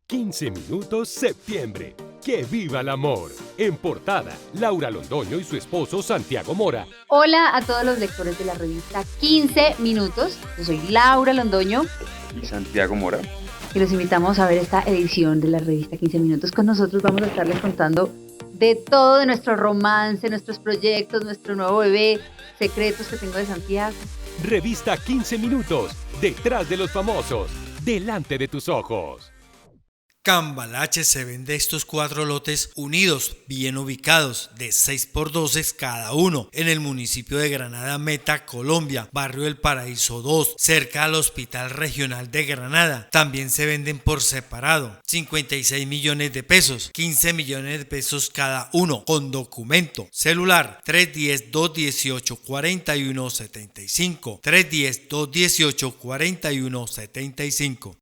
15 minutos septiembre. ¡Que viva el amor! En portada, Laura Londoño y su esposo Santiago Mora. Hola a todos los lectores de la revista 15 minutos. Yo soy Laura Londoño y Santiago Mora. Y los invitamos a ver esta edición de la revista 15 minutos. Con nosotros vamos a estarles contando de todo, de nuestro romance, nuestros proyectos, nuestro nuevo bebé, secretos que tengo de Santiago. Revista 15 minutos. Detrás de los famosos. Delante de tus ojos. Cambalache se vende estos 4 lotes unidos, bien ubicados, de 6x12 cada uno, en el municipio de Granada Meta, Colombia, barrio El Paraíso 2, cerca al Hospital Regional de Granada. También se venden por separado, 56 millones de pesos, 15 millones de pesos cada uno, con documento. Celular 310-218-4175, 310-218-4175.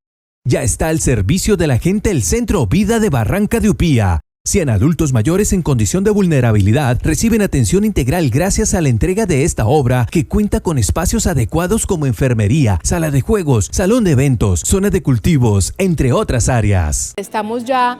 Ya está al servicio de la gente el Centro Vida de Barranca de Upía. 100 adultos mayores en condición de vulnerabilidad reciben atención integral gracias a la entrega de esta obra que cuenta con espacios adecuados como enfermería, sala de juegos, salón de eventos, zona de cultivos, entre otras áreas. Estamos ya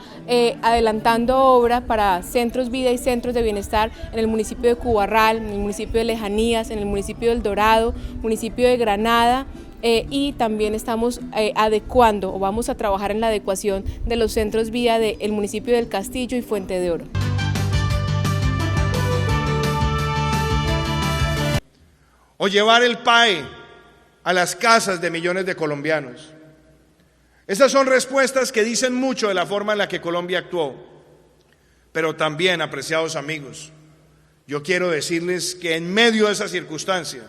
adelantando obra para centros vida y centros de bienestar en el municipio de Cubarral, en el municipio de Lejanías, en el municipio del Dorado, municipio de Granada. Y también estamos adecuando o vamos a trabajar en la adecuación de los centros vía del municipio del Castillo y Fuente de Oro. O llevar el PAE a las casas de millones de colombianos. Estas son respuestas que dicen mucho de la forma en la que Colombia actuó. pero también, apreciados amigos, yo quiero decirles que en medio de esa circunstancia,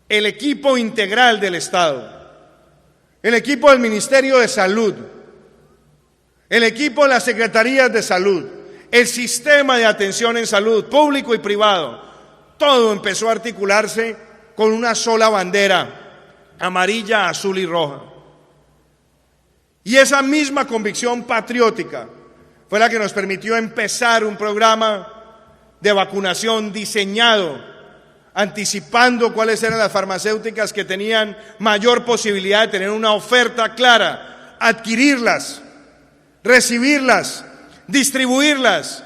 el equipo integral del Estado, el equipo del Ministerio de Salud, el equipo de las Secretarías de Salud, el sistema de atención en salud, público y privado, todo empezó a articularse con una sola bandera, amarilla, azul y roja. Y esa misma convicción patriótica fue la que nos permitió empezar un programa de vacunación diseñado, anticipando cuáles eran las farmacéuticas que tenían mayor posibilidad de tener una oferta clara, adquirirlas, recibirlas, distribuirlas.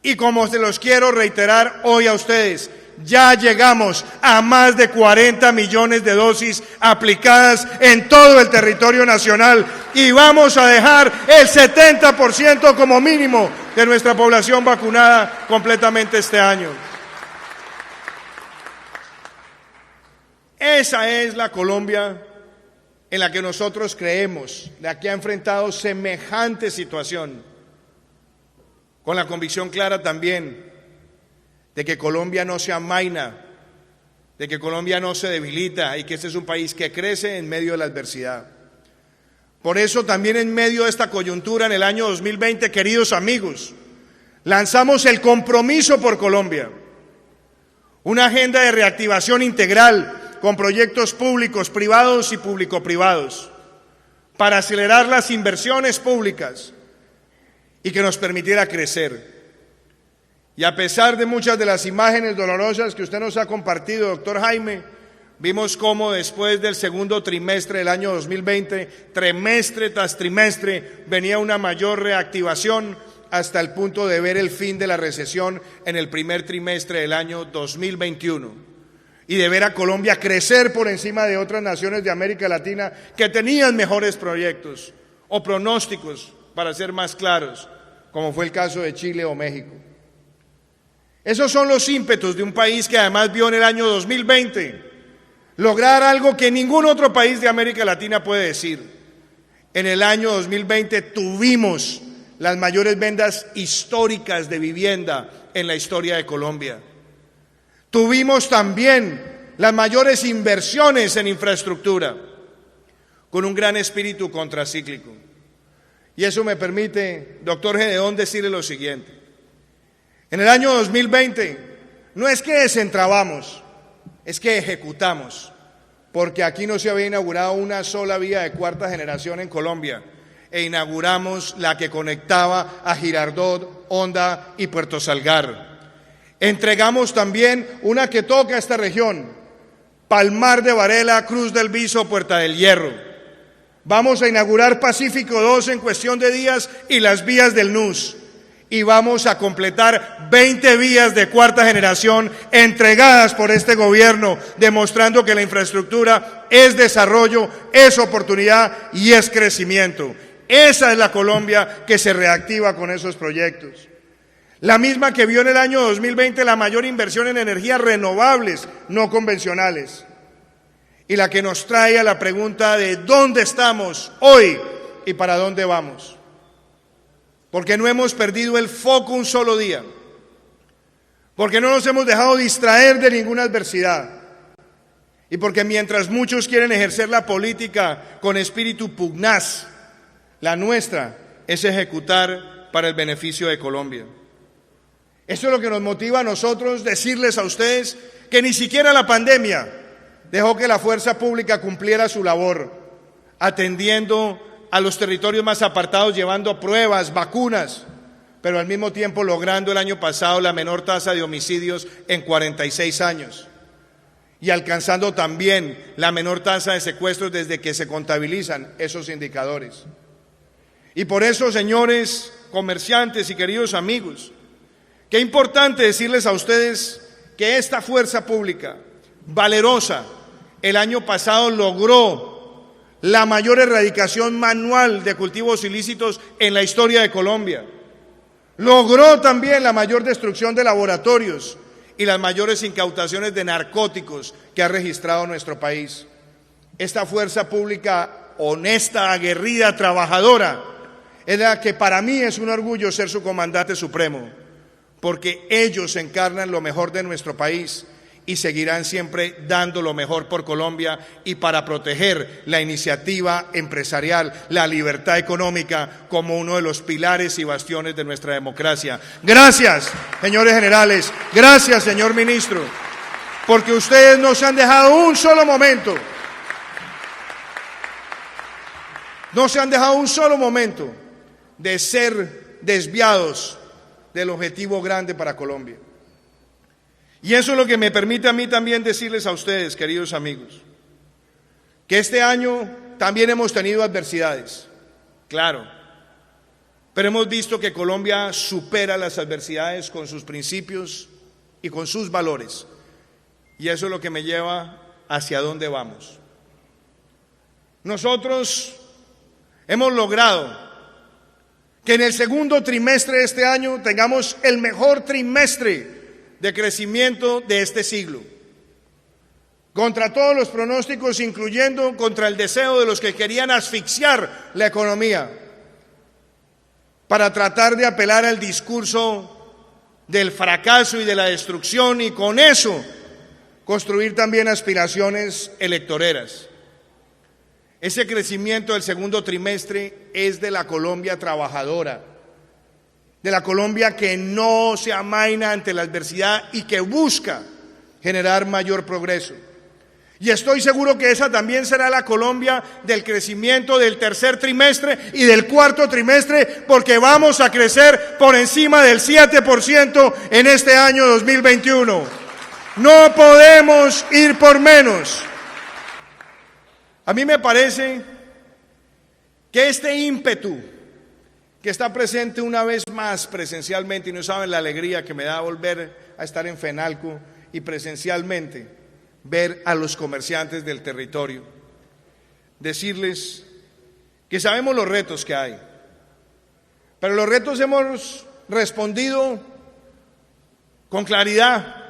Y como se los quiero reiterar hoy a ustedes, ya llegamos a más de 40 millones de dosis aplicadas en todo el territorio nacional y vamos a dejar el 70% como mínimo de nuestra población vacunada completamente este año. Esa es la Colombia en la que nosotros creemos, la que ha enfrentado semejante situación, con la convicción clara también de que Colombia no se amaina, de que Colombia no se debilita y que este es un país que crece en medio de la adversidad. Por eso también en medio de esta coyuntura en el año 2020, queridos amigos, lanzamos el Compromiso por Colombia, una agenda de reactivación integral con proyectos públicos, privados y público-privados, para acelerar las inversiones públicas y que nos permitiera crecer. Y a pesar de muchas de las imágenes dolorosas que usted nos ha compartido, doctor Jaime, vimos cómo después del segundo trimestre del año 2020, trimestre tras trimestre, venía una mayor reactivación hasta el punto de ver el fin de la recesión en el primer trimestre del año 2021. Y de ver a Colombia crecer por encima de otras naciones de América Latina que tenían mejores proyectos o pronósticos, para ser más claros, como fue el caso de Chile o México. Esos son los ímpetus de un país que además vio en el año 2020 lograr algo que ningún otro país de América Latina puede decir. En el año 2020 tuvimos las mayores ventas históricas de vivienda en la historia de Colombia. Tuvimos también las mayores inversiones en infraestructura, con un gran espíritu contracíclico. Y eso me permite, doctor Gedeón, decirle lo siguiente. En el año 2020 no es que desentrabamos, es que ejecutamos, porque aquí no se había inaugurado una sola vía de cuarta generación en Colombia, e inauguramos la que conectaba a Girardot, Honda y Puerto Salgar. Entregamos también una que toca esta región, Palmar de Varela, Cruz del Viso, Puerta del Hierro. Vamos a inaugurar Pacífico 2 en cuestión de días y las vías del NUS. Y vamos a completar 20 vías de cuarta generación entregadas por este gobierno, demostrando que la infraestructura es desarrollo, es oportunidad y es crecimiento. Esa es la Colombia que se reactiva con esos proyectos. La misma que vio en el año 2020 la mayor inversión en energías renovables no convencionales. Y la que nos trae a la pregunta de dónde estamos hoy y para dónde vamos. Porque no hemos perdido el foco un solo día. Porque no nos hemos dejado distraer de ninguna adversidad. Y porque mientras muchos quieren ejercer la política con espíritu pugnaz, la nuestra es ejecutar para el beneficio de Colombia. Eso es lo que nos motiva a nosotros decirles a ustedes que ni siquiera la pandemia dejó que la fuerza pública cumpliera su labor, atendiendo a los territorios más apartados, llevando pruebas, vacunas, pero al mismo tiempo logrando el año pasado la menor tasa de homicidios en 46 años y alcanzando también la menor tasa de secuestros desde que se contabilizan esos indicadores. Y por eso, señores comerciantes y queridos amigos, qué importante decirles a ustedes que esta fuerza pública valerosa el año pasado logró la mayor erradicación manual de cultivos ilícitos en la historia de Colombia. Logró también la mayor destrucción de laboratorios y las mayores incautaciones de narcóticos que ha registrado nuestro país. Esta fuerza pública honesta, aguerrida, trabajadora, es la que para mí es un orgullo ser su comandante supremo, porque ellos encarnan lo mejor de nuestro país y seguirán siempre dando lo mejor por Colombia y para proteger la iniciativa empresarial, la libertad económica como uno de los pilares y bastiones de nuestra democracia. Gracias, señores generales, gracias, señor ministro, porque ustedes no se han dejado un solo momento, no se han dejado un solo momento de ser desviados del objetivo grande para Colombia. Y eso es lo que me permite a mí también decirles a ustedes, queridos amigos, que este año también hemos tenido adversidades, claro, pero hemos visto que Colombia supera las adversidades con sus principios y con sus valores, y eso es lo que me lleva hacia dónde vamos. Nosotros hemos logrado que en el segundo trimestre de este año tengamos el mejor trimestre de crecimiento de este siglo, contra todos los pronósticos, incluyendo contra el deseo de los que querían asfixiar la economía, para tratar de apelar al discurso del fracaso y de la destrucción y con eso construir también aspiraciones electoreras. Ese crecimiento del segundo trimestre es de la Colombia trabajadora, de la Colombia que no se amaina ante la adversidad y que busca generar mayor progreso. Y estoy seguro que esa también será la Colombia del crecimiento del tercer trimestre y del cuarto trimestre, porque vamos a crecer por encima del 7% en este año 2021. No podemos ir por menos. A mí me parece que este ímpetu que está presente una vez más presencialmente, y no saben la alegría que me da volver a estar en FENALCO y presencialmente ver a los comerciantes del territorio, decirles que sabemos los retos que hay, pero los retos hemos respondido con claridad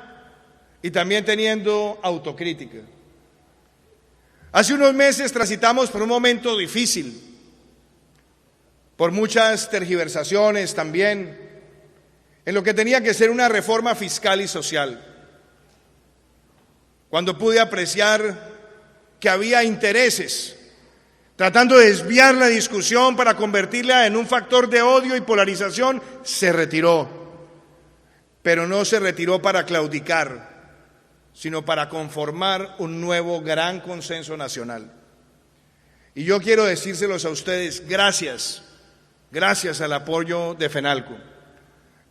y también teniendo autocrítica. Hace unos meses transitamos por un momento difícil, por muchas tergiversaciones también, en lo que tenía que ser una reforma fiscal y social. Cuando pude apreciar que había intereses tratando de desviar la discusión para convertirla en un factor de odio y polarización, se retiró. Pero no se retiró para claudicar, sino para conformar un nuevo gran consenso nacional. Y yo quiero decírselos a ustedes, gracias al apoyo de FENALCO,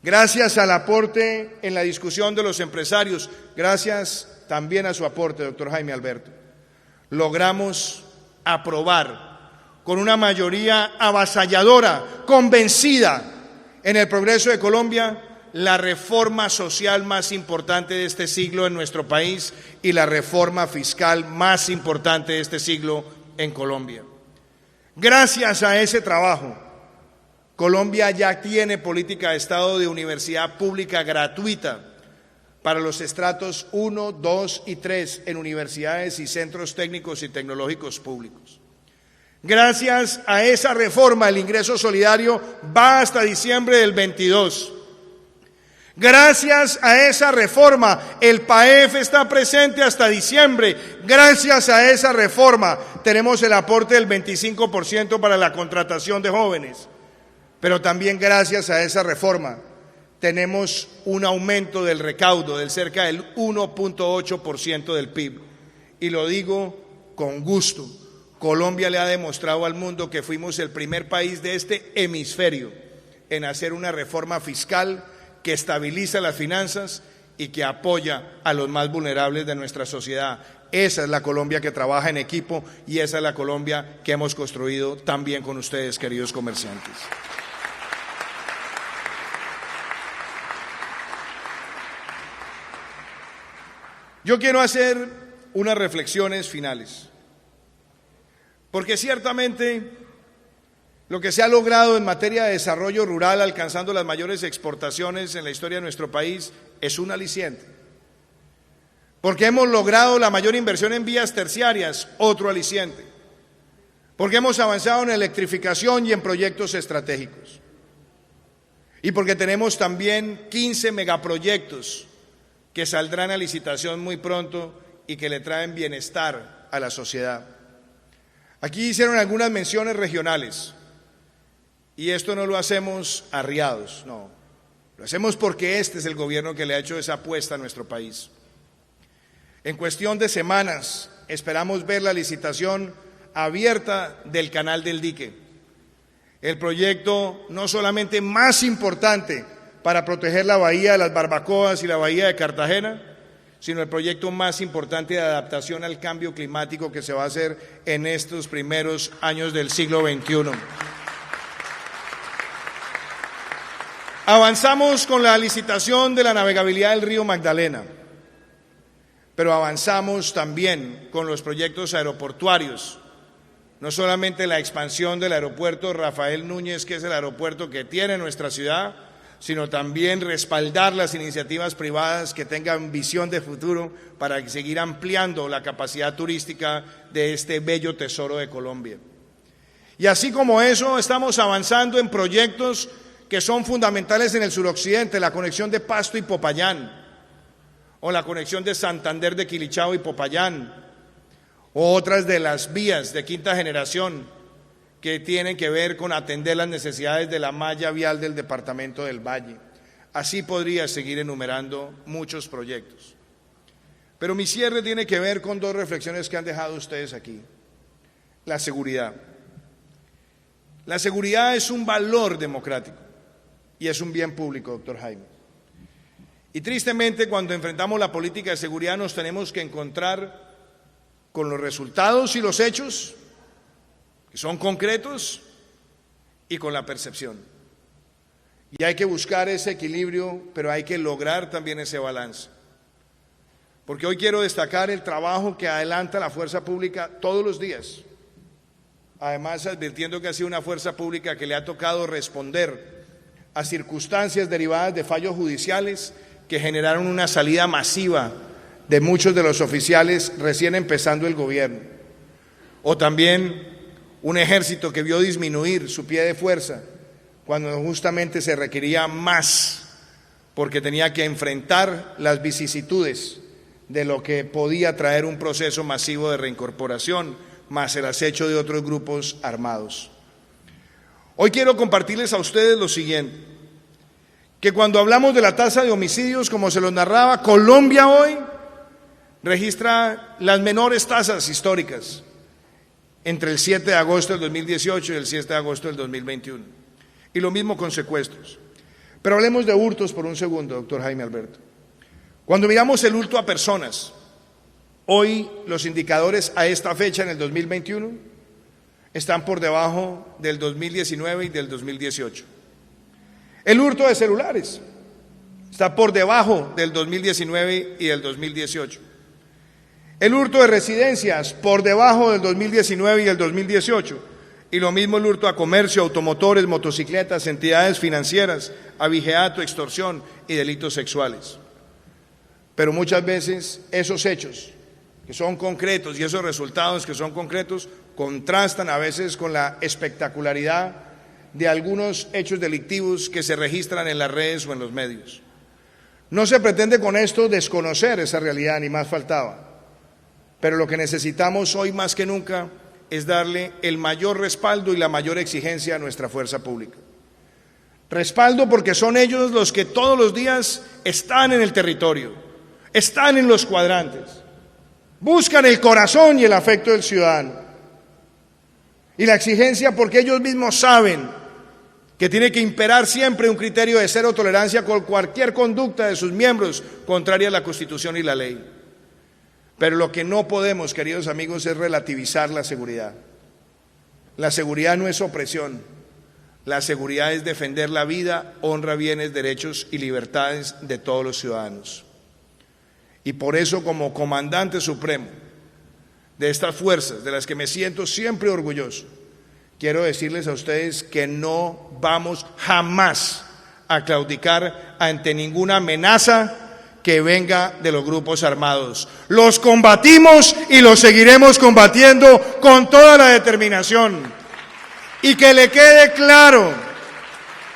gracias al aporte en la discusión de los empresarios, gracias también a su aporte, doctor Jaime Alberto, logramos aprobar con una mayoría avasalladora, convencida en el progreso de Colombia, la reforma social más importante de este siglo en nuestro país y la reforma fiscal más importante de este siglo en Colombia. Gracias a ese trabajo, Colombia ya tiene política de Estado de universidad pública gratuita para los estratos 1, 2 y 3 en universidades y centros técnicos y tecnológicos públicos. Gracias a esa reforma, el ingreso solidario va hasta diciembre del 22. Gracias a esa reforma, el PAEF está presente hasta diciembre. Gracias a esa reforma, tenemos el aporte del 25% para la contratación de jóvenes. Pero también gracias a esa reforma, tenemos un aumento del recaudo del cerca del 1.8% del PIB. Y lo digo con gusto. Colombia le ha demostrado al mundo que fuimos el primer país de este hemisferio en hacer una reforma fiscal que estabiliza las finanzas y que apoya a los más vulnerables de nuestra sociedad. Esa es la Colombia que trabaja en equipo y esa es la Colombia que hemos construido también con ustedes, queridos comerciantes. Yo quiero hacer unas reflexiones finales, porque ciertamente lo que se ha logrado en materia de desarrollo rural, alcanzando las mayores exportaciones en la historia de nuestro país, es un aliciente. Porque hemos logrado la mayor inversión en vías terciarias, otro aliciente. porque hemos avanzado en electrificación y en proyectos estratégicos, y porque tenemos también 15 megaproyectos que saldrán a licitación muy pronto y que le traen bienestar a la sociedad. Aquí hicieron algunas menciones regionales, y esto no lo hacemos arriados, no, lo hacemos porque este es el gobierno que le ha hecho esa apuesta a nuestro país. En cuestión de semanas esperamos ver la licitación abierta del Canal del Dique, el proyecto no solamente más importante para proteger la bahía de las Barbacoas y la bahía de Cartagena, sino el proyecto más importante de adaptación al cambio climático que se va a hacer en estos primeros años del siglo XXI. Avanzamos con la licitación de la navegabilidad del río Magdalena, pero avanzamos también con los proyectos aeroportuarios, no solamente la expansión del aeropuerto Rafael Núñez, que es el aeropuerto que tiene nuestra ciudad, sino también respaldar las iniciativas privadas que tengan visión de futuro para seguir ampliando la capacidad turística de este bello tesoro de Colombia. Y así como eso, estamos avanzando en proyectos que son fundamentales en el suroccidente, la conexión de Pasto y Popayán, o la conexión de Santander de Quilichao y Popayán, o otras de las vías de quinta generación que tienen que ver con atender las necesidades de la malla vial del departamento del Valle. Así podría seguir enumerando muchos proyectos. Pero mi cierre tiene que ver con dos reflexiones que han dejado ustedes aquí. La seguridad. La seguridad es un valor democrático y es un bien público, doctor Jaime. Y tristemente, cuando enfrentamos la política de seguridad nos tenemos que encontrar con los resultados y los hechos, que son concretos, y con la percepción. Y hay que buscar ese equilibrio, pero hay que lograr también ese balance. Porque hoy quiero destacar el trabajo que adelanta la fuerza pública todos los días. Además, advirtiendo que ha sido una fuerza pública que le ha tocado responder a circunstancias derivadas de fallos judiciales que generaron una salida masiva de muchos de los oficiales recién empezando el gobierno, o también un ejército que vio disminuir su pie de fuerza cuando justamente se requería más, porque tenía que enfrentar las vicisitudes de lo que podía traer un proceso masivo de reincorporación, más el acecho de otros grupos armados. Hoy quiero compartirles a ustedes lo siguiente, que cuando hablamos de la tasa de homicidios, como se los narraba, Colombia hoy registra las menores tasas históricas entre el 7 de agosto del 2018 y el 7 de agosto del 2021. Y lo mismo con secuestros. Pero hablemos de hurtos por un segundo, doctor Jaime Alberto. Cuando miramos el hurto a personas, hoy los indicadores a esta fecha en el 2021 están por debajo del 2019 y del 2018. El hurto de celulares está por debajo del 2019 y del 2018. El hurto de residencias por debajo del 2019 y del 2018. Y lo mismo el hurto a comercio, automotores, motocicletas, entidades financieras, abigeato, extorsión y delitos sexuales. Pero muchas veces esos hechos que son concretos y esos resultados que son concretos contrastan a veces con la espectacularidad de algunos hechos delictivos que se registran en las redes o en los medios. No se pretende con esto desconocer esa realidad, ni más faltaba. Pero lo que necesitamos hoy más que nunca es darle el mayor respaldo y la mayor exigencia a nuestra fuerza pública. Respaldo porque son ellos los que todos los días están en el territorio, están en los cuadrantes, buscan el corazón y el afecto del ciudadano. Y la exigencia porque ellos mismos saben que tiene que imperar siempre un criterio de cero tolerancia con cualquier conducta de sus miembros contraria a la Constitución y la ley. Pero lo que no podemos, queridos amigos, es relativizar la seguridad. La seguridad no es opresión. La seguridad es defender la vida, honra, bienes, derechos y libertades de todos los ciudadanos. Y por eso, como comandante supremo de estas fuerzas, de las que me siento siempre orgulloso, quiero decirles a ustedes que no vamos jamás a claudicar ante ninguna amenaza que venga de los grupos armados. Los combatimos y los seguiremos combatiendo con toda la determinación. Y que le quede claro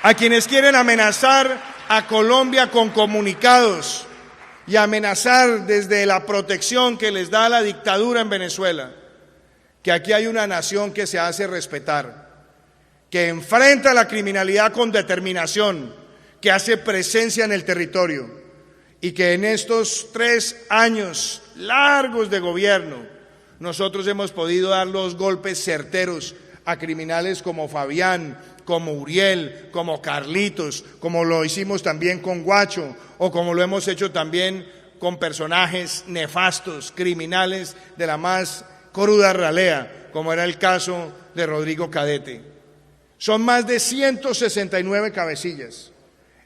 a quienes quieren amenazar a Colombia con comunicados y amenazar desde la protección que les da la dictadura en Venezuela, que aquí hay una nación que se hace respetar, que enfrenta la criminalidad con determinación, que hace presencia en el territorio y que en estos 3 años largos de gobierno nosotros hemos podido dar los golpes certeros a criminales como Fabián, como Uriel, como Carlitos, como lo hicimos también con Guacho o como lo hemos hecho también con personajes nefastos, criminales de la más cruda ralea, como era el caso de Rodrigo Cadete. Son más de 169 cabecillas.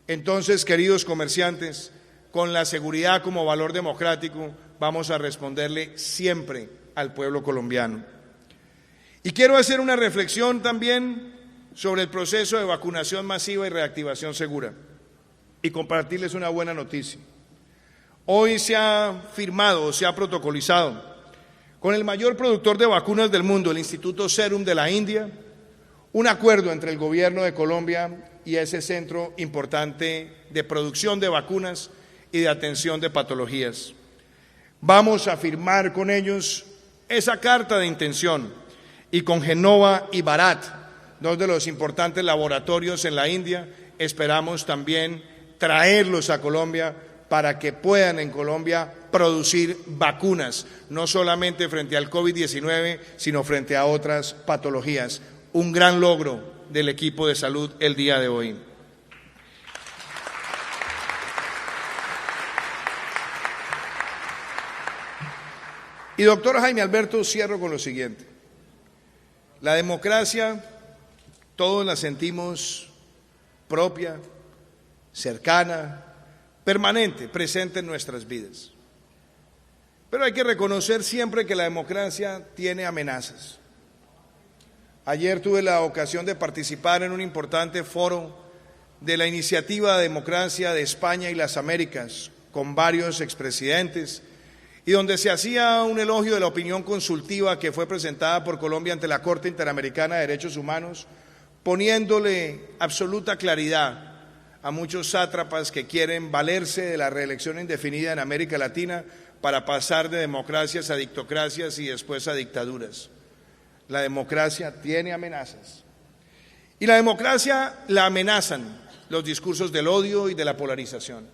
Entonces, queridos comerciantes, con la seguridad como valor democrático, vamos a responderle siempre al pueblo colombiano. Y quiero hacer una reflexión también sobre el proceso de vacunación masiva y reactivación segura y compartirles una buena noticia. Hoy se ha firmado, se ha protocolizado con el mayor productor de vacunas del mundo, el Instituto Serum de la India, un acuerdo entre el gobierno de Colombia y ese centro importante de producción de vacunas y de atención de patologías. Vamos a firmar con ellos esa carta de intención y con Genova y Bharat, 2 de los importantes laboratorios en la India, esperamos también traerlos a Colombia para que puedan en Colombia producir vacunas, no solamente frente al COVID-19, sino frente a otras patologías. Un gran logro del equipo de salud el día de hoy. Y doctor Jaime Alberto, cierro con lo siguiente. La democracia, todos la sentimos propia, cercana, permanente, presente en nuestras vidas. Pero hay que reconocer siempre que la democracia tiene amenazas. Ayer tuve la ocasión de participar en un importante foro de la Iniciativa de Democracia de España y las Américas con varios expresidentes y donde se hacía un elogio de la opinión consultiva que fue presentada por Colombia ante la Corte Interamericana de Derechos Humanos, poniéndole absoluta claridad a muchos sátrapas que quieren valerse de la reelección indefinida en América Latina para pasar de democracias a dictocracias y después a dictaduras. La democracia tiene amenazas. Y la democracia la amenazan los discursos del odio y de la polarización,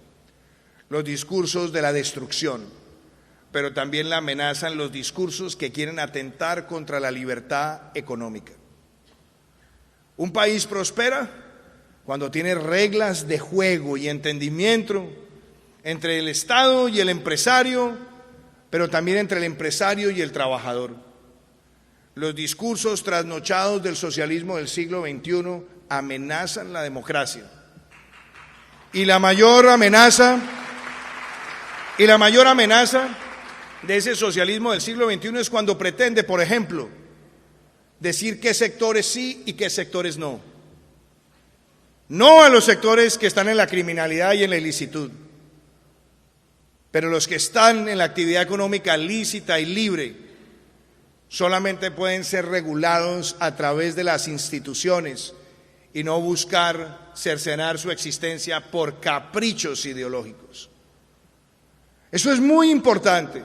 los discursos de la destrucción, pero también la amenazan los discursos que quieren atentar contra la libertad económica. Un país prospera cuando tiene reglas de juego y entendimiento entre el Estado y el empresario, pero también entre el empresario y el trabajador. Los discursos trasnochados del socialismo del siglo XXI amenazan la democracia. Y la mayor amenaza de ese socialismo del siglo XXI es cuando pretende, por ejemplo, decir qué sectores sí y qué sectores no. No a los sectores que están en la criminalidad y en la ilicitud, pero los que están en la actividad económica lícita y libre solamente pueden ser regulados a través de las instituciones y no buscar cercenar su existencia por caprichos ideológicos. Eso es muy importante,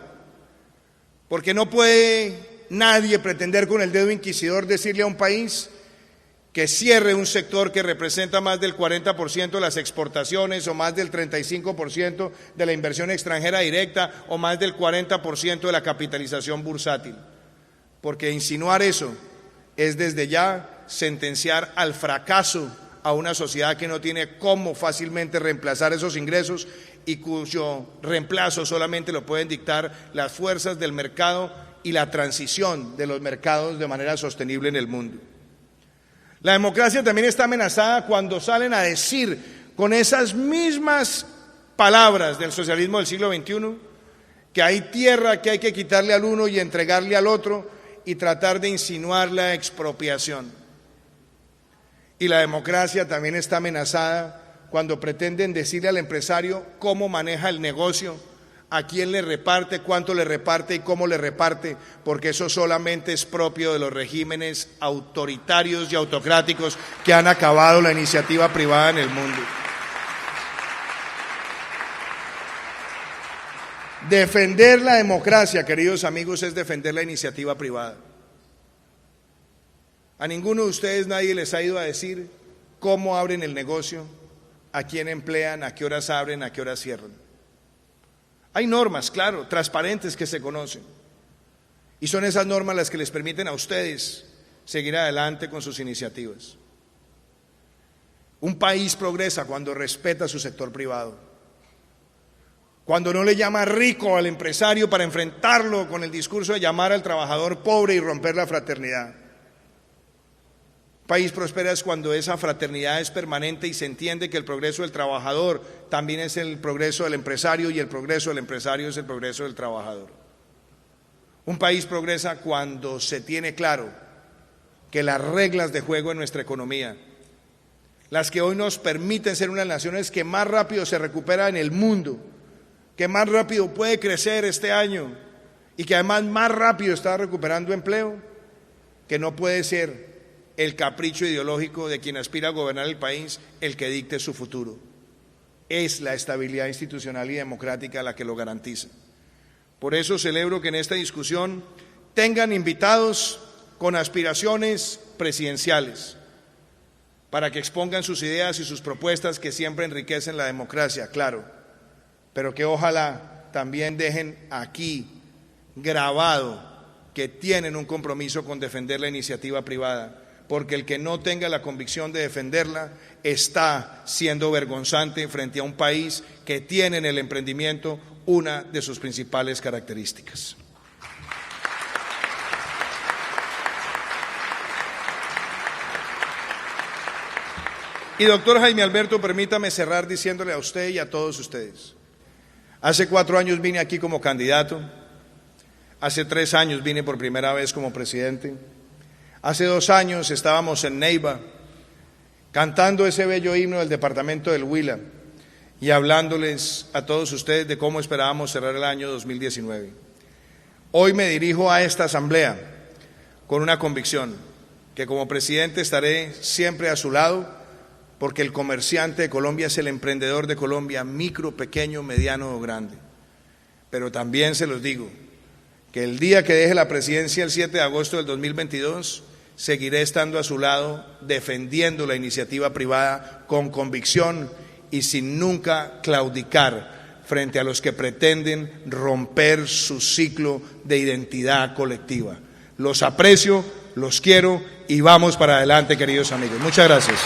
porque no puede nadie pretender con el dedo inquisidor decirle a un país que cierre un sector que representa más del 40% de las exportaciones o más del 35% de la inversión extranjera directa o más del 40% de la capitalización bursátil. Porque insinuar eso es desde ya sentenciar al fracaso a una sociedad que no tiene cómo fácilmente reemplazar esos ingresos y cuyo reemplazo solamente lo pueden dictar las fuerzas del mercado y la transición de los mercados de manera sostenible en el mundo. La democracia también está amenazada cuando salen a decir con esas mismas palabras del socialismo del siglo XXI que hay tierra que hay que quitarle al uno y entregarle al otro y tratar de insinuar la expropiación. Y la democracia también está amenazada cuando pretenden decirle al empresario cómo maneja el negocio, a quién le reparte, cuánto le reparte y cómo le reparte, porque eso solamente es propio de los regímenes autoritarios y autocráticos que han acabado la iniciativa privada en el mundo. Defender la democracia, queridos amigos, es defender la iniciativa privada. A ninguno de ustedes nadie les ha ido a decir cómo abren el negocio, a quién emplean, a qué horas abren, a qué horas cierran. Hay normas, claro, transparentes que se conocen. Y son esas normas las que les permiten a ustedes seguir adelante con sus iniciativas. Un país progresa cuando respeta su sector privado. Cuando no le llama rico al empresario para enfrentarlo con el discurso de llamar al trabajador pobre y romper la fraternidad. País prospera es cuando esa fraternidad es permanente y se entiende que el progreso del trabajador también es el progreso del empresario y el progreso del empresario es el progreso del trabajador. Un país progresa cuando se tiene claro que las reglas de juego en nuestra economía, las que hoy nos permiten ser una de las naciones que más rápido se recupera en el mundo, que más rápido puede crecer este año y que además más rápido está recuperando empleo, que no puede ser el capricho ideológico de quien aspira a gobernar el país el que dicte su futuro. Es la estabilidad institucional y democrática la que lo garantiza. Por eso celebro que en esta discusión tengan invitados con aspiraciones presidenciales para que expongan sus ideas y sus propuestas que siempre enriquecen la democracia, claro, pero que ojalá también dejen aquí grabado que tienen un compromiso con defender la iniciativa privada, porque el que no tenga la convicción de defenderla está siendo vergonzante frente a un país que tiene en el emprendimiento una de sus principales características. Y doctor Jaime Alberto, permítame cerrar diciéndole a usted y a todos ustedes, hace 4 años vine aquí como candidato, hace 3 años vine por primera vez como presidente. Hace 2 años estábamos en Neiva cantando ese bello himno del departamento del Huila y hablándoles a todos ustedes de cómo esperábamos cerrar el año 2019. Hoy me dirijo a esta asamblea con una convicción, que como presidente estaré siempre a su lado, porque el comerciante de Colombia es el emprendedor de Colombia, micro, pequeño, mediano o grande. Pero también se los digo, que el día que deje la presidencia, el 7 de agosto del 2022, seguiré estando a su lado, defendiendo la iniciativa privada con convicción y sin nunca claudicar frente a los que pretenden romper su ciclo de identidad colectiva. Los aprecio, los quiero y vamos para adelante, queridos amigos. Muchas gracias.